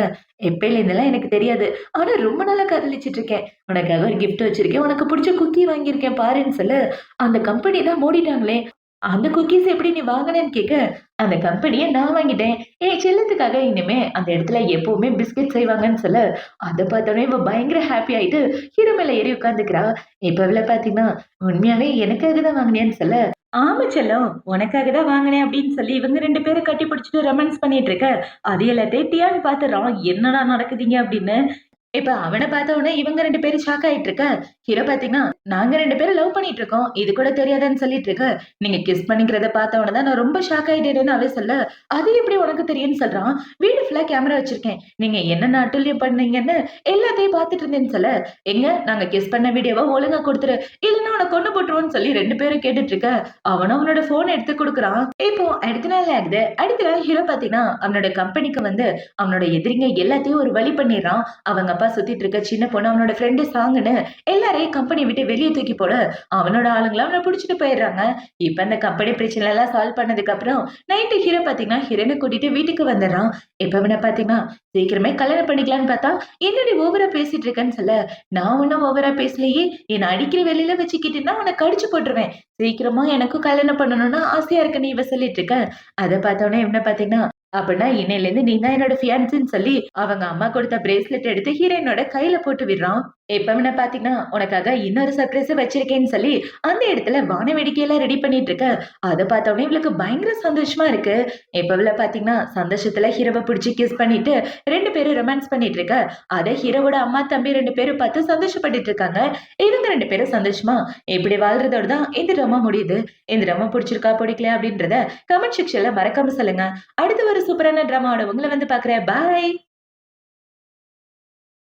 "எப்பயிலேருந்துலாம் எனக்கு தெரியாது. ஆனா ரொம்ப நாளா காதலிச்சுட்டு இருக்கேன். உனக்காக ஒரு கிஃப்ட் வச்சிருக்கேன். உனக்கு புடிச்ச குக்கி வாங்கியிருக்கேன் பாருன்னு" சொல்ல, "அந்த கம்பெனி தான் மூடிட்டாங்களே! அந்த குக்கீஸ் எப்படி நீ வாங்குனேன்னு" கேட்க, "அந்த கம்பெனிய நான் வாங்கிட்டேன். என் செல்லத்துக்காக இனிமே அந்த இடத்துல எப்பவுமே பிஸ்கட் செய்வாங்கன்னு" சொல்ல, அத பார்த்தோனே இவ பயங்கர ஹாப்பி ஆயிட்டு ஹீரோ மேல ஏறி உட்கார்ந்துக்கிறா. இப்ப இவள பார்த்தீங்கன்னா, "உண்மையாவே எனக்காக தான் வாங்கினியான்னு" சொல்ல, "ஆமா செல்லம். உனக்காக தான் வாங்கினேன்" அப்படின்னு சொல்லி இவங்க 2 பேரும் கட்டி பிடிச்சுட்டு ரொமான்ஸ் பண்ணிட்டு இருக்க. அது எல்லாத்தையும் டியான் பார்த்துடுறான். என்னடா நடக்குதுங்க அப்படின்னு. இப்ப அவன பார்த்த உடனே இவங்க 2 பேரும் ஷாக் ஆயிட்டு இருக்க. ஹீரோ பார்த்தீங்கன்னா, நாங்க 2 பேரும் லவ் பண்ணிட்டு இருக்கோம். இது கூட தெரியாதான்னு சொல்லிட்டு இருக்க. நீங்க கிஸ் பண்ணிக்கிறத பார்த்த உடனே தான் நான் ரொம்ப ஷாக் ஆயிட்டேன்னு அவன் சொல்ல, அது எப்படி உனக்கு தெரியும்னு சொல்றான். வீடு ஃபுல்லா கேமரா வச்சிருக்கேன். நீங்க என்னென்ன அட்டூழியம் பண்ணீங்கன்னு எல்லாத்தையும் பார்த்துட்டு இருந்தேன்னு சொல்ல, எங்க நாங்க கிஸ் பண்ண வீடியோவ ஒழுங்கா குடுத்துரு. இல்லன்னா உன்ன கொன்னு போட்டுருவோம்ன்னு சொல்லி 2 பேரும் கேட்டுட்டு இருக்க. அவனும் அவனோட ஃபோன் எடுத்து குடுக்குறான். இப்போ அடுத்த நாள் ஆகுது. அடுத்த நாள் ஹீரோ பார்த்தீங்கன்னா, அவனோட கம்பெனிக்கு வந்து அவனோட எதிரிங்க எல்லாத்தையும் ஒரு வழி பண்ணிடுறான். அவங்க அப்பா சுத்திட்டு இருக்க சின்ன பொண்ணு அவனோட ஃப்ரெண்டு சாங்குன்னு எல்லாரையும் கம்பெனி விட்டு வெளிய தூக்கி போட, அவனோட ஆளுங்கள அவன புடிச்சுட்டு போயிடுறாங்க. இப்ப அந்த கம்பெனி பிரச்சனை எல்லாம் சால்வ் பண்ணதுக்கு அப்புறம், நைட்டு ஹீரோ பாத்தீங்கன்னா, ஹீரோயின கூட்டிட்டு வீட்டுக்கு வந்துடுறான். இப்ப இவன பாத்தீங்கன்னா, சீக்கிரமே கல்யாணம் பண்ணிக்கலான்னு பார்த்தா, என்னடி ஓவரா பேசிட்டு இருக்கன்னு சொல்ல, நான் ஒண்ணும் ஓவரா பேசலையே, என்ன அடிக்கிற வேலையில வச்சுக்கிட்டேன்னா உன்ன கடிச்சு போட்டுருவேன். சீக்கிரமா எனக்கும் கல்யாணம் பண்ணணும்னு ஆசையா இருக்குன்னு இவ சொல்லிட்டு இருக்க. அத பார்த்தோனே இவன பாத்தீங்கன்னா, அப்படின்னா இன்னையிலேருந்து நீ தான் என்னோட ஃபியான்சின்னு சொல்லி, அவங்க அம்மா கொடுத்த பிரேஸ்லெட் எடுத்து ஹீரோயினோட கையில போட்டு விடுறான். இப்ப இவன பாத்தீங்கன்னா, உனக்காக இன்னொரு சர்ப்ரைஸ் வச்சிருக்கேன்னு சொல்லி, அந்த இடத்துல வான வேடிக்கையெல்லாம் ரெடி பண்ணிட்டு இருக்க. அத பார்த்தோனே இவளுக்கு பயங்கர சந்தோஷமா இருக்கு. இப்ப இவள பாத்தீங்கன்னா, சந்தோஷத்துல ஹீரோவ புடிச்சு கிஸ் பண்ணிட்டு 2 பேரும் ரொமான்ஸ் பண்ணிட்டு இருக்க. அத ஹீரோவோட அம்மா, தம்பி 2 பேரும் பார்த்து சந்தோஷப்பட்டுட்டு இருக்காங்க. இவங்க 2 பேரும் சந்தோஷமா இப்படி வாழ்றதோட தான் இந்த ட்ராமா முடியுது. இந்த ட்ராமா புடிச்சிருக்கா, பிடிக்கலையா அப்படின்றத கமெண்ட் செக்ஷன்ல மறக்காம சொல்லுங்க. அடுத்து ஒரு சூப்பரான ட்ராமாவோட உங்கள வந்து பாக்குறேன். பாய்.